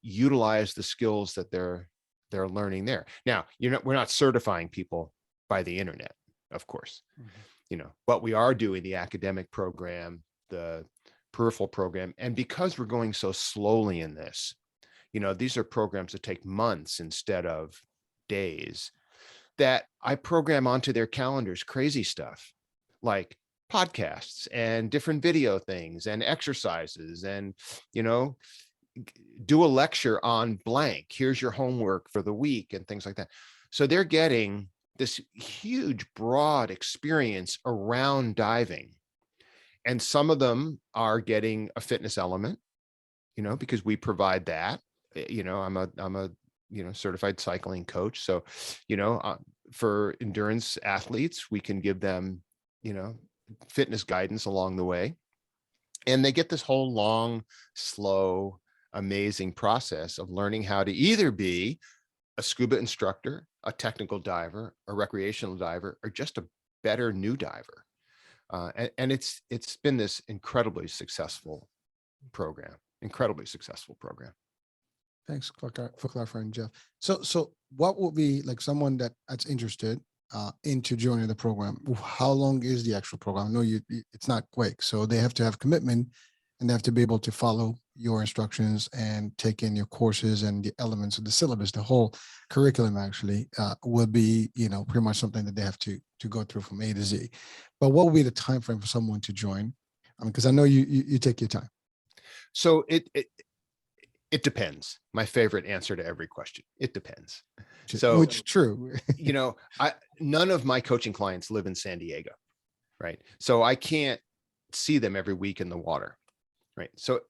utilize the skills that they're learning there. Now, we're not certifying people by the internet, of course, but we are doing the academic program, the peripheral program. And because we're going so slowly in this, these are programs that take months instead of days, that I program onto their calendars crazy stuff like podcasts and different video things and exercises, and do a lecture on blank, here's your homework for the week, and things like that. So they're getting this huge broad experience around diving, and some of them are getting a fitness element, because we provide that. I'm a certified cycling coach, so for endurance athletes, we can give them fitness guidance along the way, and they get this whole long, slow, amazing process of learning how to either be a scuba instructor, a technical diver, a recreational diver, or just a better new diver. And it's been this incredibly successful program. Thanks for clarifying, Jeff. So what would be like someone that's interested into joining the program? How long is the actual program? I know it's not quick, so they have to have commitment, and they have to be able to follow your instructions and take in your courses and the elements of the syllabus. The whole curriculum actually will be, pretty much something that they have to go through from A to Z. But what will be the time frame for someone to join? Because I know you take your time. So it depends. My favorite answer to every question. It depends. So, which true. None of my coaching clients live in San Diego, right? So I can't see them every week in the water, right? So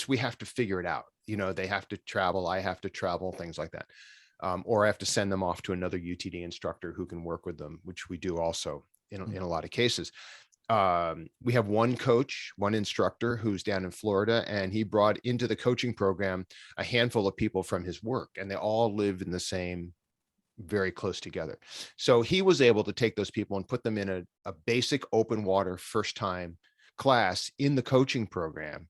we have to figure it out. They have to travel. I have to travel, things like that. Or I have to send them off to another UTD instructor who can work with them, which we do also in a lot of cases. We have one coach, one instructor who's down in Florida, and he brought into the coaching program a handful of people from his work, and they all live in the same, very close together. So he was able to take those people and put them in a basic open water first time class in the coaching program.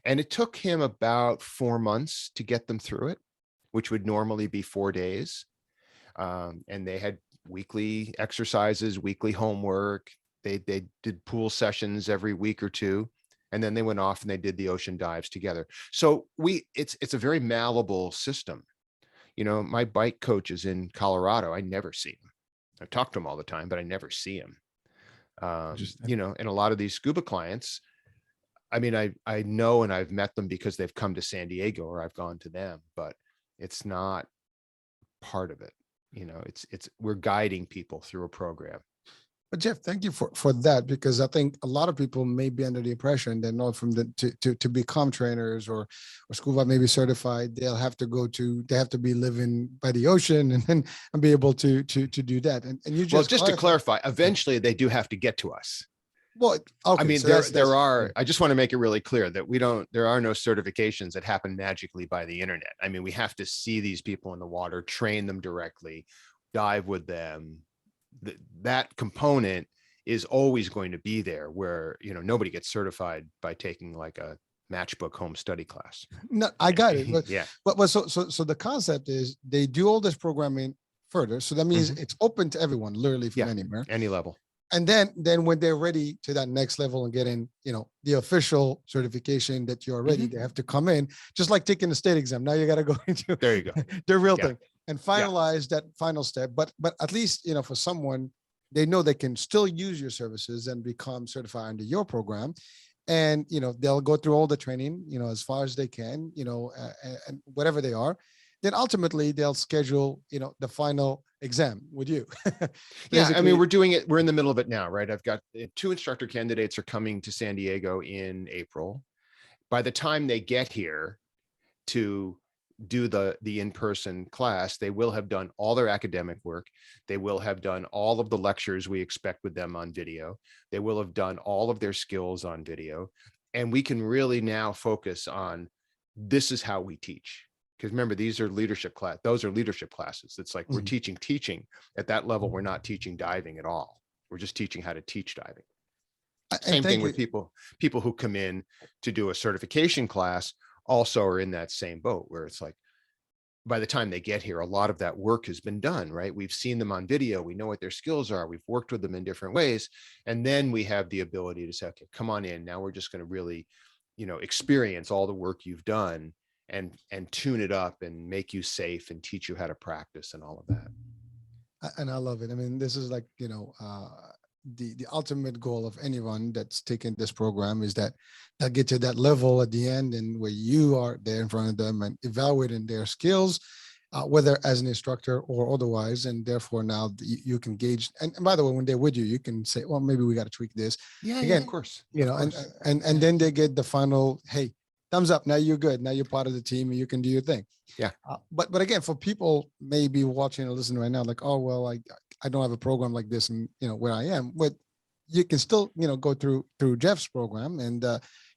And it took him about 4 months to get them through it, which would normally be 4 days. And they had weekly exercises, weekly homework. They did pool sessions every week or two, and then they went off and they did the ocean dives together. So it's a very malleable system. My bike coach is in Colorado. I never see him. I talk to him all the time, but I never see him. And a lot of these scuba clients, I mean, I know, and I've met them because they've come to San Diego or I've gone to them, but it's not part of it. We're guiding people through a program. But Jeff, thank you for that, because I think a lot of people may be under the impression that not from to become trainers or scuba maybe certified, they have to be living by the ocean and be able to do that. And you just to clarify, eventually they do have to get to us. Well, okay, I mean, so there are, I just want to make it really clear that there are no certifications that happen magically by the internet. I mean, we have to see these people in the water, train them directly, dive with them. That component is always going to be there, where nobody gets certified by taking like a matchbook home study class. No, I got it. But, yeah. But so the concept is they do all this programming further. So that means it's open to everyone, literally from anywhere, any level. And then when they're ready to that next level and getting, the official certification that you're ready, they have to come in, just like taking the state exam. Now you got to go into There you go. the real Yeah. thing and finalize that final step. But at least, for someone, they know they can still use your services and become certified under your program. And, they'll go through all the training, as far as they can, and whatever they are. Then ultimately they'll schedule, the final exam with you. Yeah, I mean, we're in the middle of it now, right? I've got 2 instructor candidates are coming to San Diego in April. By the time they get here to do the in-person class, they will have done all their academic work. They will have done all of the lectures we expect with them on video. They will have done all of their skills on video. And we can really now focus on, this is how we teach. Because remember, those are leadership classes. It's like we're teaching at that level. We're not teaching diving at all. We're just teaching how to teach diving. Same thing with people who come in to do a certification class also are in that same boat, where it's like, by the time they get here, a lot of that work has been done, right? We've seen them on video. We know what their skills are. We've worked with them in different ways. And then we have the ability to say, okay, come on in. Now we're just going to really, experience all the work you've done and tune it up and make you safe and teach you how to practice and all of that. And I love it. I mean, this is like, the ultimate goal of anyone that's taken this program is that they'll get to that level at the end, and where you are there in front of them and evaluating their skills, whether as an instructor or otherwise. And therefore now you can gauge. And by the way, when they're with you, you can say, well, maybe we got to tweak this. Yeah, again, of course. And then they get the final, hey, thumbs up. Now you're good. Now you're part of the team and you can do your thing. Yeah. But again, for people maybe watching or listening right now, like, oh, well, I don't have a program like this and, where I am, but you can still, go through Jeff's program and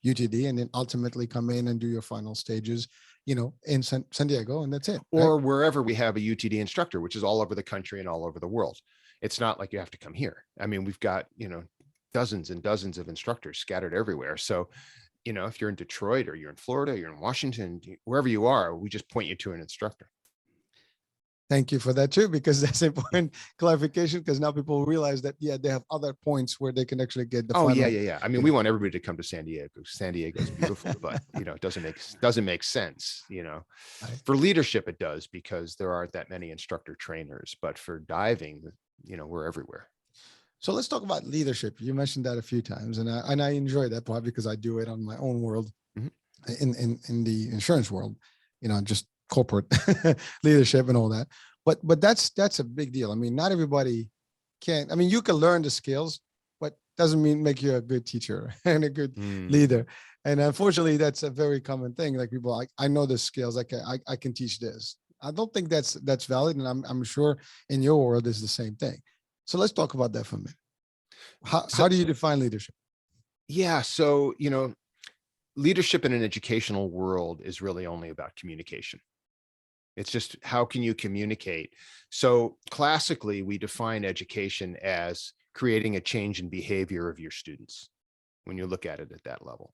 UTD, and then ultimately come in and do your final stages, in San Diego, and that's it. Or right? wherever we have a UTD instructor, which is all over the country and all over the world. It's not like you have to come here. I mean, we've got, dozens and dozens of instructors scattered everywhere. So, if you're in Detroit or you're in Florida, you're in Washington, wherever you are, we just point you to an instructor. Thank you for that too, because that's important clarification, because now people realize that, yeah, they have other points where they can actually get the final. Yeah. I mean, we want everybody to come to San Diego. San Diego is beautiful, but it doesn't make sense. For leadership, it does, because there aren't that many instructor trainers, but for diving, we're everywhere. So let's talk about leadership. You mentioned that a few times, and I enjoy that part because I do it on my own world, in the insurance world, just corporate leadership and all that. But that's a big deal. I mean, not everybody can. I mean, you can learn the skills, but doesn't mean make you a good teacher and a good leader. And unfortunately, that's a very common thing. Like people, I know the skills. I can teach this. I don't think that's valid, and I'm sure in your world is the same thing. So let's talk about that for a minute. How do you define leadership? Yeah. So, leadership in an educational world is really only about communication. It's just, how can you communicate? So classically, we define education as creating a change in behavior of your students, when you look at it at that level.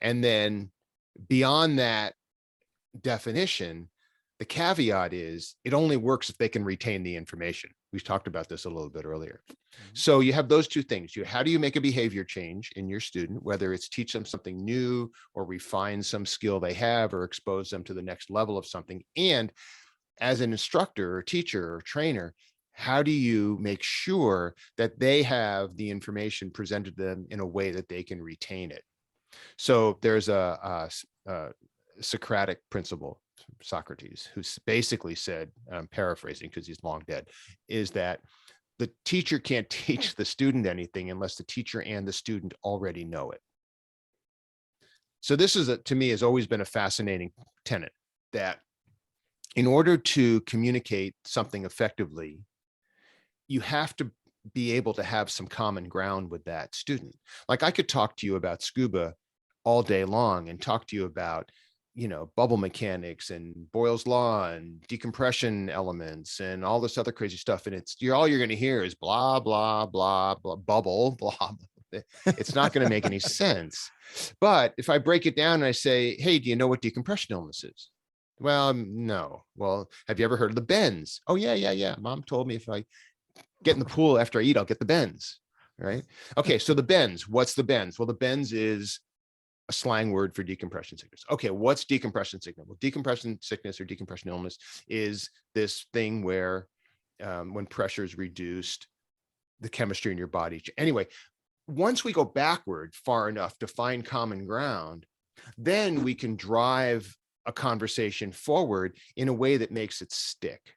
And then beyond that definition, the caveat is it only works if they can retain the information. We talked about this a little bit earlier. So you have those two things. How do you make a behavior change in your student, whether it's teach them something new or refine some skill they have or expose them to the next level of something? And as an instructor or teacher or trainer, how do you make sure that they have the information presented to them in a way that they can retain it? So there's a Socratic principle, Socrates, who basically said, I'm paraphrasing because he's long dead, is that the teacher can't teach the student anything unless the teacher and the student already know it. So this is, to me, has always been a fascinating tenet, that in order to communicate something effectively, you have to be able to have some common ground with that student. Like, I could talk to you about Scuba all day long and talk to you about bubble mechanics and Boyle's law and decompression elements and all this other crazy stuff. And all you're going to hear is blah, blah, blah, blah, bubble, blah. It's not going to make any sense. But if I break it down and I say, hey, do you know what decompression illness is? Well, no. Well, have you ever heard of the bends? Oh, yeah. Mom told me if I get in the pool after I eat, I'll get the bends. right? Okay, so the bends. What's the bends? Well, the bends is a slang word for decompression sickness. Okay, what's decompression sickness? Well, decompression sickness or decompression illness is this thing where when pressure is reduced, the chemistry in your body. Anyway, once we go backward far enough to find common ground, then we can drive a conversation forward in a way that makes it stick.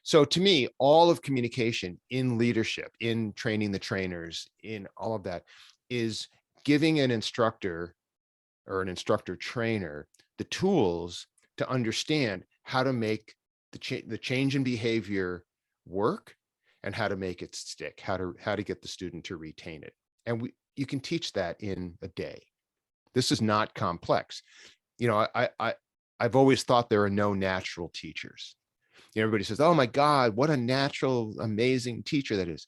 So to me, all of communication in leadership, in training the trainers, in all of that, is giving an instructor or an instructor trainer the tools to understand how to make the change in behavior work and how to make it stick, how to get the student to retain it. And you can teach that in a day. This is not complex. You know, I've always thought there are no natural teachers. You know, everybody says, oh my God, what a natural, amazing teacher that is.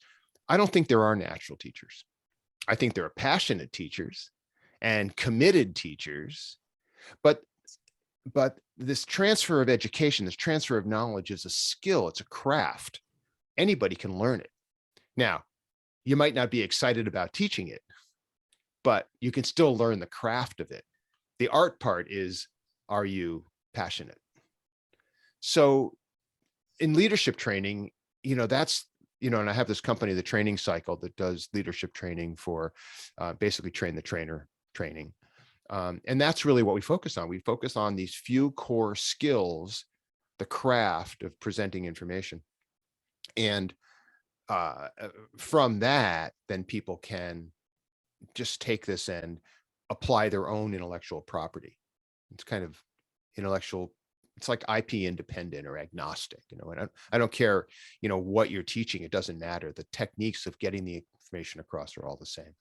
I don't think there are natural teachers. I think there are passionate teachers and committed teachers, but this transfer of education, this transfer of knowledge is a skill, it's a craft. Anybody can learn it. Now, you might not be excited about teaching it, but you can still learn the craft of it. The art part is, are you passionate? So in leadership training, you know, that's, you know, and I have this company, the Training Cycle, that does leadership training for basically train the trainer training. And that's really what we focus on. We focus on these few core skills, the craft of presenting information. And from that, then people can just take this and apply their own intellectual property. It's kind of intellectual, it's like IP independent or agnostic, you know, and I don't care, you know, what you're teaching, it doesn't matter. The techniques of getting the information across are all the same.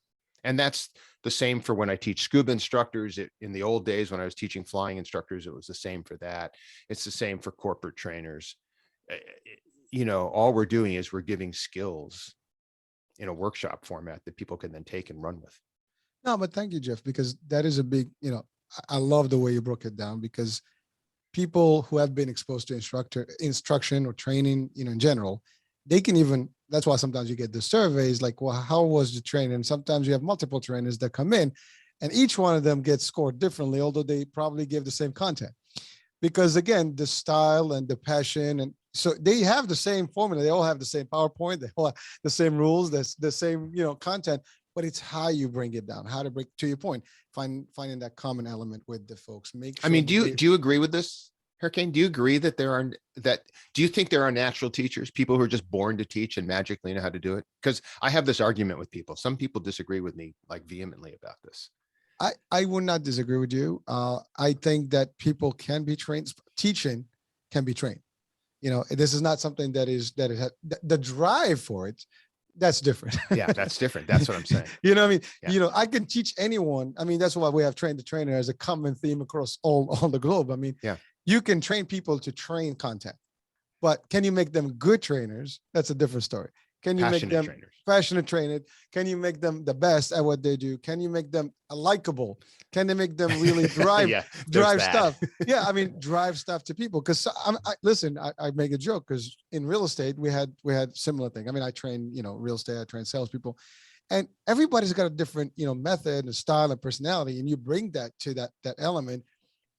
And that's the same for when I teach scuba instructors. In the old days, when I was teaching flying instructors, it was the same for that. It's the same for corporate trainers. You know, all we're doing is we're giving skills in a workshop format that people can then take and run with. No, but thank you, Jeff, because that is a big, you know, I love the way you broke it down, because people who have been exposed to instruction or training, you know, in general, they can even, that's why sometimes you get the surveys like, well, how was the training? And sometimes you have multiple trainers that come in and each one of them gets scored differently, although they probably give the same content. Because again, the style and the passion, and so they have the same formula. They all have the same PowerPoint. They all have the same rules. That's the same, you know, content, but it's how you bring it down, how to bring, to your point, finding that common element with the folks. Make sure, I mean, do you agree with this, Hurricane? Do you agree that do you think there are natural teachers, people who are just born to teach and magically know how to do it? Because I have this argument with people. Some people disagree with me like vehemently about this. I would not disagree with you. I think that people can be trained. Teaching can be trained. You know, this is not something that is the drive for it. That's different. Yeah, that's different. That's what I'm saying. You know what I mean? Yeah. You know, I can teach anyone. I mean, that's why we have trained the trainer as a common theme across all the globe. I mean, yeah, you can train people to train content, but can you make them good trainers? That's a different story. Can you make them passionate trainers? Can you make them the best at what they do? Can you make them likable? Can they make them really drive stuff? Yeah, I mean, drive stuff to people. Because listen, I make a joke because in real estate we had similar thing. I mean, I train, you know, real estate. I train salespeople, and everybody's got a different, you know, method and style and personality, and you bring that to that element,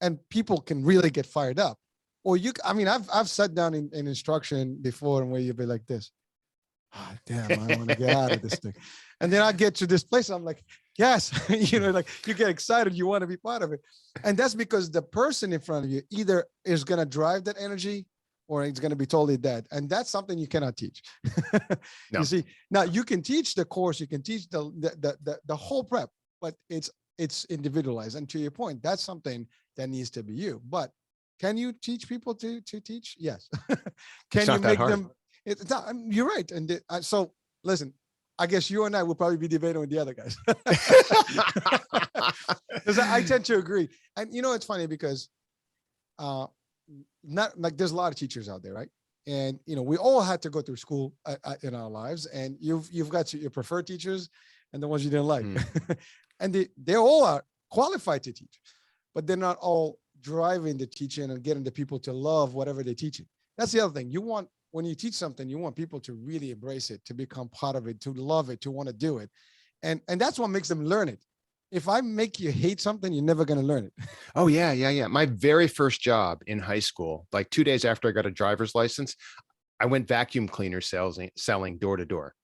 and people can really get fired up. Or I mean, I've sat down in instruction before, and where you'd be like this. Oh, damn, I want to get out of this thing. And then I get to this place, I'm like, yes, you know, like you get excited, you want to be part of it. And that's because the person in front of you either is going to drive that energy or it's going to be totally dead. And that's something you cannot teach. No. You see, now you can teach the course, you can teach the whole prep, but it's individualized. And to your point, that's something that needs to be you. But can you teach people to teach? Yes. Can you make them? It's not, you're right. And so listen, I guess you and I will probably be debating with the other guys. Because I tend to agree. And you know, it's funny because not like there's a lot of teachers out there, right? And you know, we all had to go through school in our lives, and you've got your preferred teachers and the ones you didn't like. And they all are qualified to teach, but they're not all driving the teaching and getting the people to love whatever they're teaching. That's the other thing. You want when you teach something, you want people to really embrace it, to become part of it, to love it, to want to do it. And that's what makes them learn it. If I make you hate something, you're never going to learn it. Oh, yeah. My very first job in high school, like 2 days after I got a driver's license, I went vacuum cleaner selling door to door.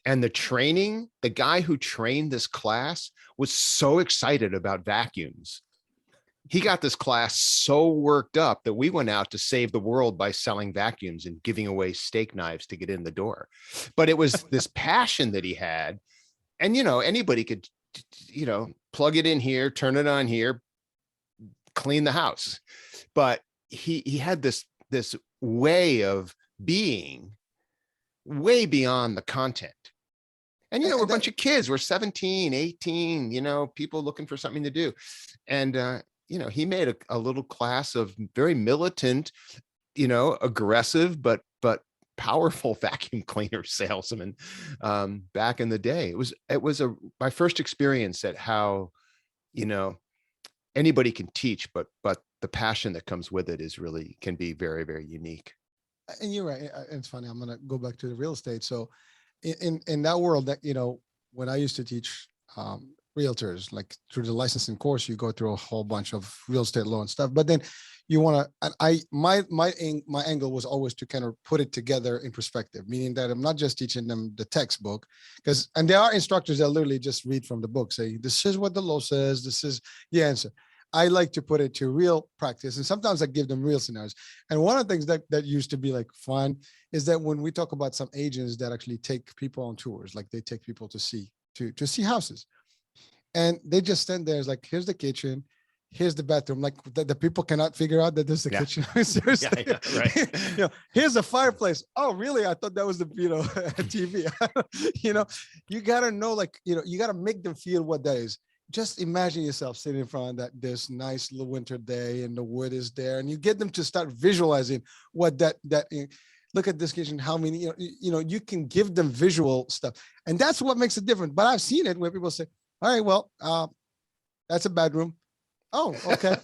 And the guy who trained this class was so excited about vacuums. He got this class so worked up that we went out to save the world by selling vacuums and giving away steak knives to get in the door. But it was this passion that he had. And, anybody could, plug it in here, turn it on here, clean the house. But he had this way of being way beyond the content. And, we're a bunch of kids, we're 17, 18, people looking for something to do. And, he made a little class of very militant, aggressive, but powerful vacuum cleaner salesman back in the day. It was my first experience at how, anybody can teach, but the passion that comes with it can be very, very unique. And you're right. It's funny. I'm going to go back to the real estate. So in that world that, when I used to teach realtors, like through the licensing course, you go through a whole bunch of real estate law and stuff, but then you want to, my angle was always to kind of put it together in perspective, meaning that I'm not just teaching them the textbook, and there are instructors that literally just read from the book, say, this is what the law says, this is the answer. I like to put it to real practice. And sometimes I give them real scenarios. And one of the things that used to be like fun is that when we talk about some agents that actually take people on tours, like they take people to see houses, and they just stand there, it's like, here's the kitchen, here's the bathroom, like the people cannot figure out that this is the kitchen. Seriously. Yeah, right. Here's a fireplace. Oh, really? I thought that was the TV. You gotta know, like, you gotta make them feel what that is. Just imagine yourself sitting in front of this nice little winter day and the wood is there, and you get them to start visualizing what that look at this kitchen, how many, you can give them visual stuff. And that's what makes it different. But I've seen it where people say, all right, well, that's a bedroom. Oh, okay.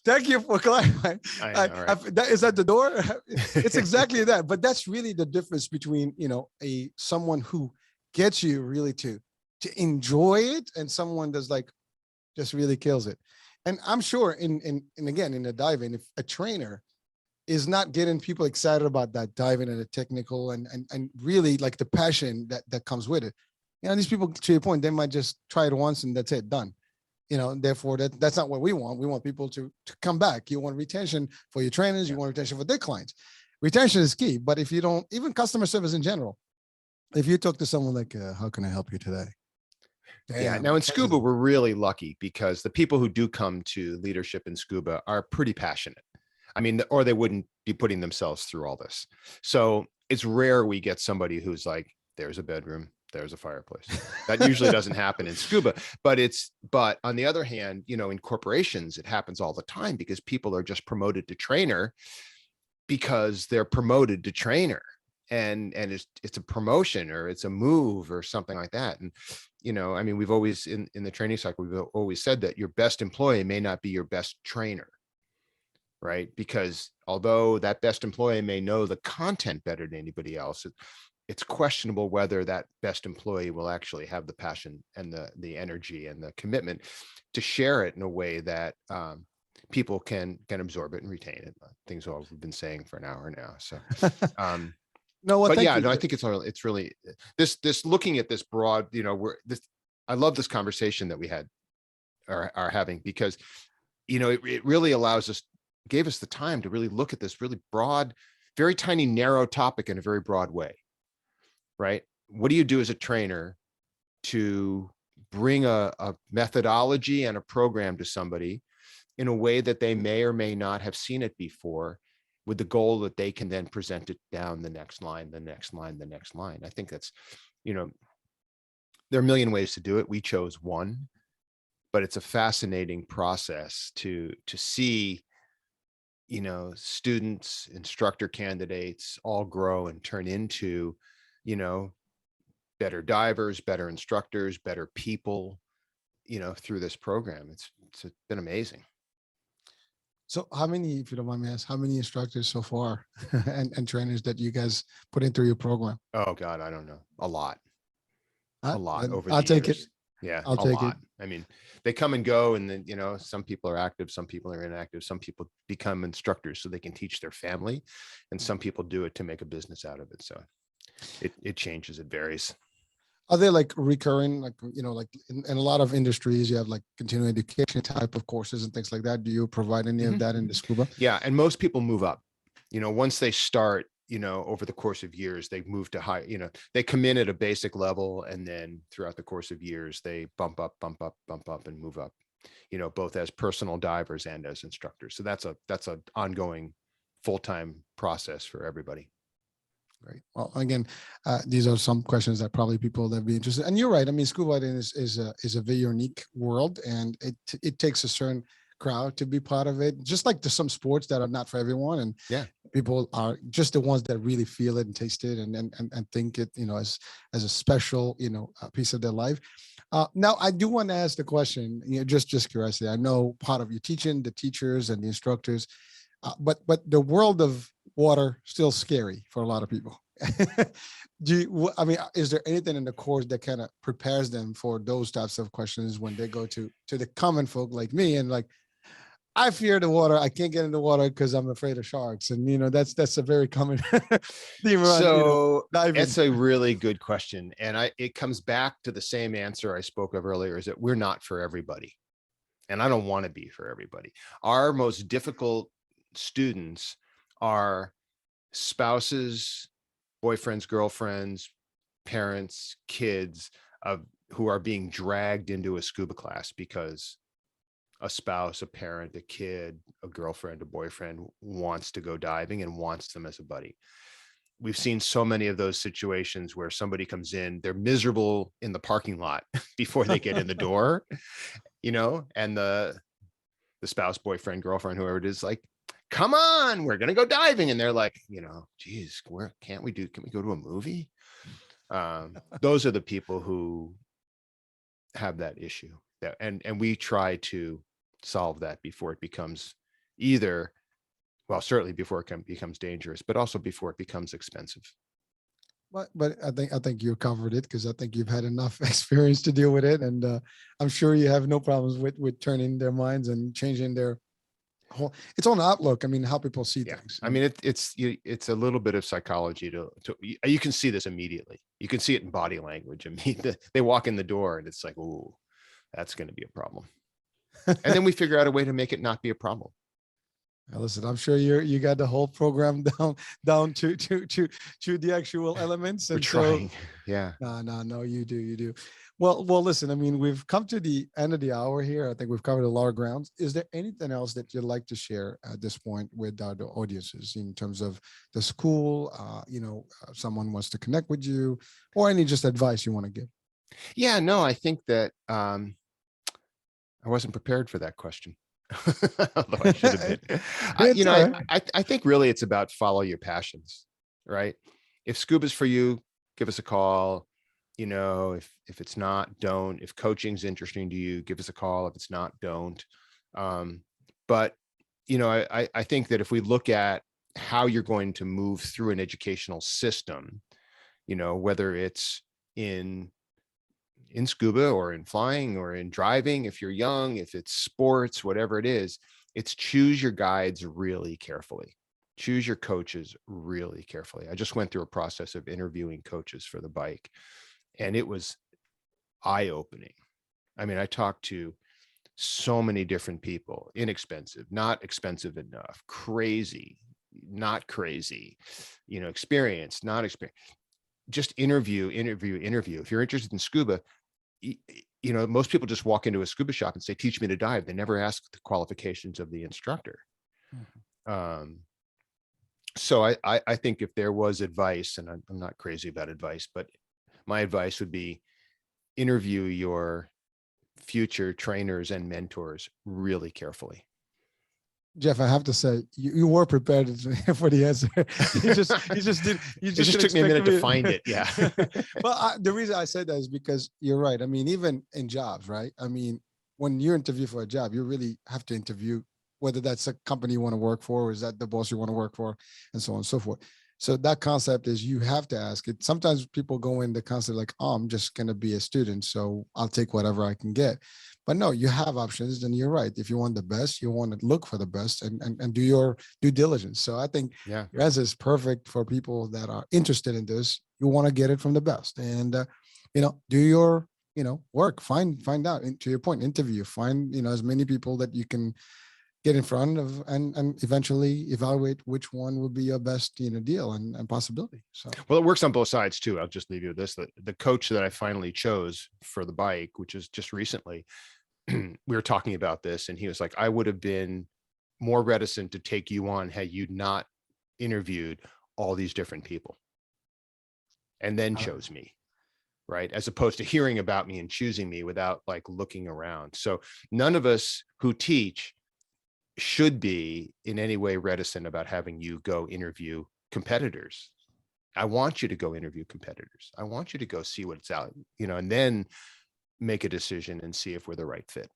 Thank you for clarifying. Is that the door? It's exactly that. But that's really the difference between, someone who gets you really to enjoy it and someone that's like just really kills it. And I'm sure in again, in the diving, if a trainer is not getting people excited about that diving and the technical and really like the passion that comes with it, these people, to your point, they might just try it once and that's it, done. Therefore that's not what we want. We want people to come back. You want retention for your trainers, you want retention for their clients. Retention is key. But if you don't, even customer service in general, if you talk to someone like, how can I help you today? Damn. Yeah. Now in Scuba, we're really lucky because the people who do come to leadership in Scuba are pretty passionate. I mean, or they wouldn't be putting themselves through all this. So it's rare we get somebody who's like, there's a bedroom, there's a fireplace. That usually doesn't happen in Scuba. But on the other hand, in corporations, it happens all the time because people are just promoted to trainer because they're promoted to trainer. And it's a promotion or it's a move or something like that. And, we've always in the training cycle, we've always said that your best employee may not be your best trainer, right? Because although that best employee may know the content better than anybody else, it's questionable whether that best employee will actually have the passion and the energy and the commitment to share it in a way that people can absorb it and retain it. Things we've been saying for an hour now. So, I think it's really this looking at this broad, I love this conversation that we are having because, it really gave us the time to really look at this really broad, very tiny, narrow topic in a very broad way, right? What do you do as a trainer to bring a methodology and a program to somebody in a way that they may or may not have seen it before, with the goal that they can then present it down the next line, the next line, the next line. I think that's, there are a million ways to do it. We chose one, but it's a fascinating process to see, students, instructor candidates all grow and turn into, better divers, better instructors, better people, through this program. It's been amazing. So how many, if you don't mind me asking, how many instructors so far and trainers that you guys put into your program? Oh God, I don't know. A lot over I'll the take it. years. Yeah, I'll a take it. lot. I mean, they come and go, and then, some people are active, some people are inactive, some people become instructors so they can teach their family, and some people do it to make a business out of it. So it changes, it varies. Are they like recurring, like, like in a lot of industries, you have like continuing education type of courses and things like that. Do you provide any of Mhm. that in the Scuba? Yeah, and most people move up. Once they start, over the course of years, they move to high, they come in at a basic level, and then throughout the course of years, they bump up, and move up, both as personal divers and as instructors. So that's a ongoing full-time process for everybody. Great. Well, again, these are some questions that probably people that be interested. And you're right. I mean, scuba diving is a very unique world, and it takes a certain crowd to be part of it. Just like there's some sports that are not for everyone, and Yeah. people are just the ones that really feel it and taste it and think it, as a special, piece of their life. Now, I do want to ask the question, just curiosity. I know part of your teaching, the teachers and the instructors, but the world of water still scary for a lot of people. I mean, is there anything in the course that kind of prepares them for those types of questions when they go to the common folk like me, and like, I fear the water, I can't get in the water because I'm afraid of sharks, and that's a very common theme around, So diving. it's a really good question, and it comes back to the same answer I spoke of earlier: is that we're not for everybody, and I don't want to be for everybody. Our most difficult students are spouses, boyfriends, girlfriends, parents, kids who are being dragged into a scuba class because a spouse, a parent, a kid, a girlfriend, a boyfriend wants to go diving and wants them as a buddy. We've seen so many of those situations where somebody comes in, they're miserable in the parking lot before they get in the door, and the spouse, boyfriend, girlfriend, whoever it is, like, come on, we're going to go diving. And they're like, geez, can we go to a movie? Those are the people who have that issue, and we try to solve that before it becomes certainly before it becomes dangerous, but also before it becomes expensive. But I think you covered it, because I think you've had enough experience to deal with it, and I'm sure you have no problems with turning their minds and changing their whole its own outlook. I mean, how people see things. I mean, it's a little bit of psychology to you can see this immediately. You can see it in body language. I mean, they walk in the door and it's like, ooh, that's going to be a problem. And then we figure out a way to make it not be a problem. Now, listen, I'm sure you got the whole program down to the actual elements. And we're trying. Yeah. No, you do. Well, listen, I mean, we've come to the end of the hour here. I think we've covered a lot of grounds. Is there anything else that you'd like to share at this point with the audiences in terms of the school? Someone wants to connect with you, or any just advice you want to give? Yeah, no, I think that I wasn't prepared for that question. Although I should have been. I think really it's about follow your passions, right? If scuba's for you, give us a call. If it's not, don't. If coaching's interesting to you, give us a call. If it's not, don't. But I think that if we look at how you're going to move through an educational system, whether it's in scuba or in flying or in driving, if you're young, if it's sports, whatever it is, it's choose your guides really carefully. Choose your coaches really carefully. I just went through a process of interviewing coaches for the bike, and it was eye-opening. I mean, I talked to so many different people: inexpensive, not expensive enough, crazy, not crazy, experienced, not experienced. Just interview. If you're interested in scuba, most people just walk into a scuba shop and say, teach me to dive. They never ask the qualifications of the instructor. Mm-hmm. So I think if there was advice, and I'm not crazy about advice, but my advice would be interview your future trainers and mentors really carefully. Jeff, I have to say, you were prepared for the answer. You just took me a minute to find it. Yeah. Well, the reason I said that is because you're right. I mean, even in jobs, right? I mean, when you interview for a job, you really have to interview whether that's a company you want to work for, or is that the boss you want to work for, and so on and so forth. So that concept is you have to ask it. Sometimes people go in the concept like, oh, I'm just going to be a student, so I'll take whatever I can get. But no, you have options, and you're right. If you want the best, you want to look for the best and do your due diligence. So I think Yeah. your answer is perfect for people that are interested in this. You want to get it from the best, and do your work. Find out. And to your point, interview. Find as many people that you can get in front of, and eventually evaluate which one would be your best deal and possibility. So Well, it works on both sides too. I'll just leave you with this: the coach that I finally chose for the bike, which is just recently, we were talking about this, and he was like, I would have been more reticent to take you on had you not interviewed all these different people and then chose me, right? As opposed to hearing about me and choosing me without like looking around. So none of us who teach should be in any way reticent about having you go interview competitors. I want you to go interview competitors. I want you to go see what's out, and then make a decision and see if we're the right fit.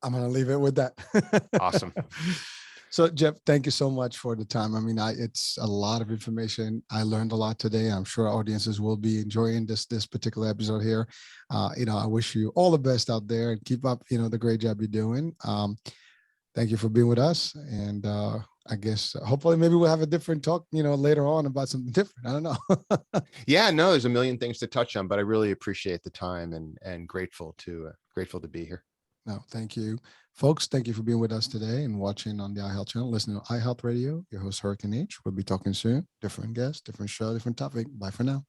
I'm going to leave it with that. Awesome. So Jeff, thank you so much for the time. I mean, it's a lot of information. I learned a lot today. I'm sure our audiences will be enjoying this particular episode here. I wish you all the best out there, and keep up, the great job you're doing. Thank you for being with us. And I guess hopefully maybe we'll have a different talk, later on about something different. I don't know. Yeah, no, there's a million things to touch on, but I really appreciate the time and grateful to be here. No, thank you. Folks, thank you for being with us today and watching on the iHealth channel, listening to iHealth Radio. Your host, Hurricane H. We'll be talking soon. Different guest, different show, different topic. Bye for now.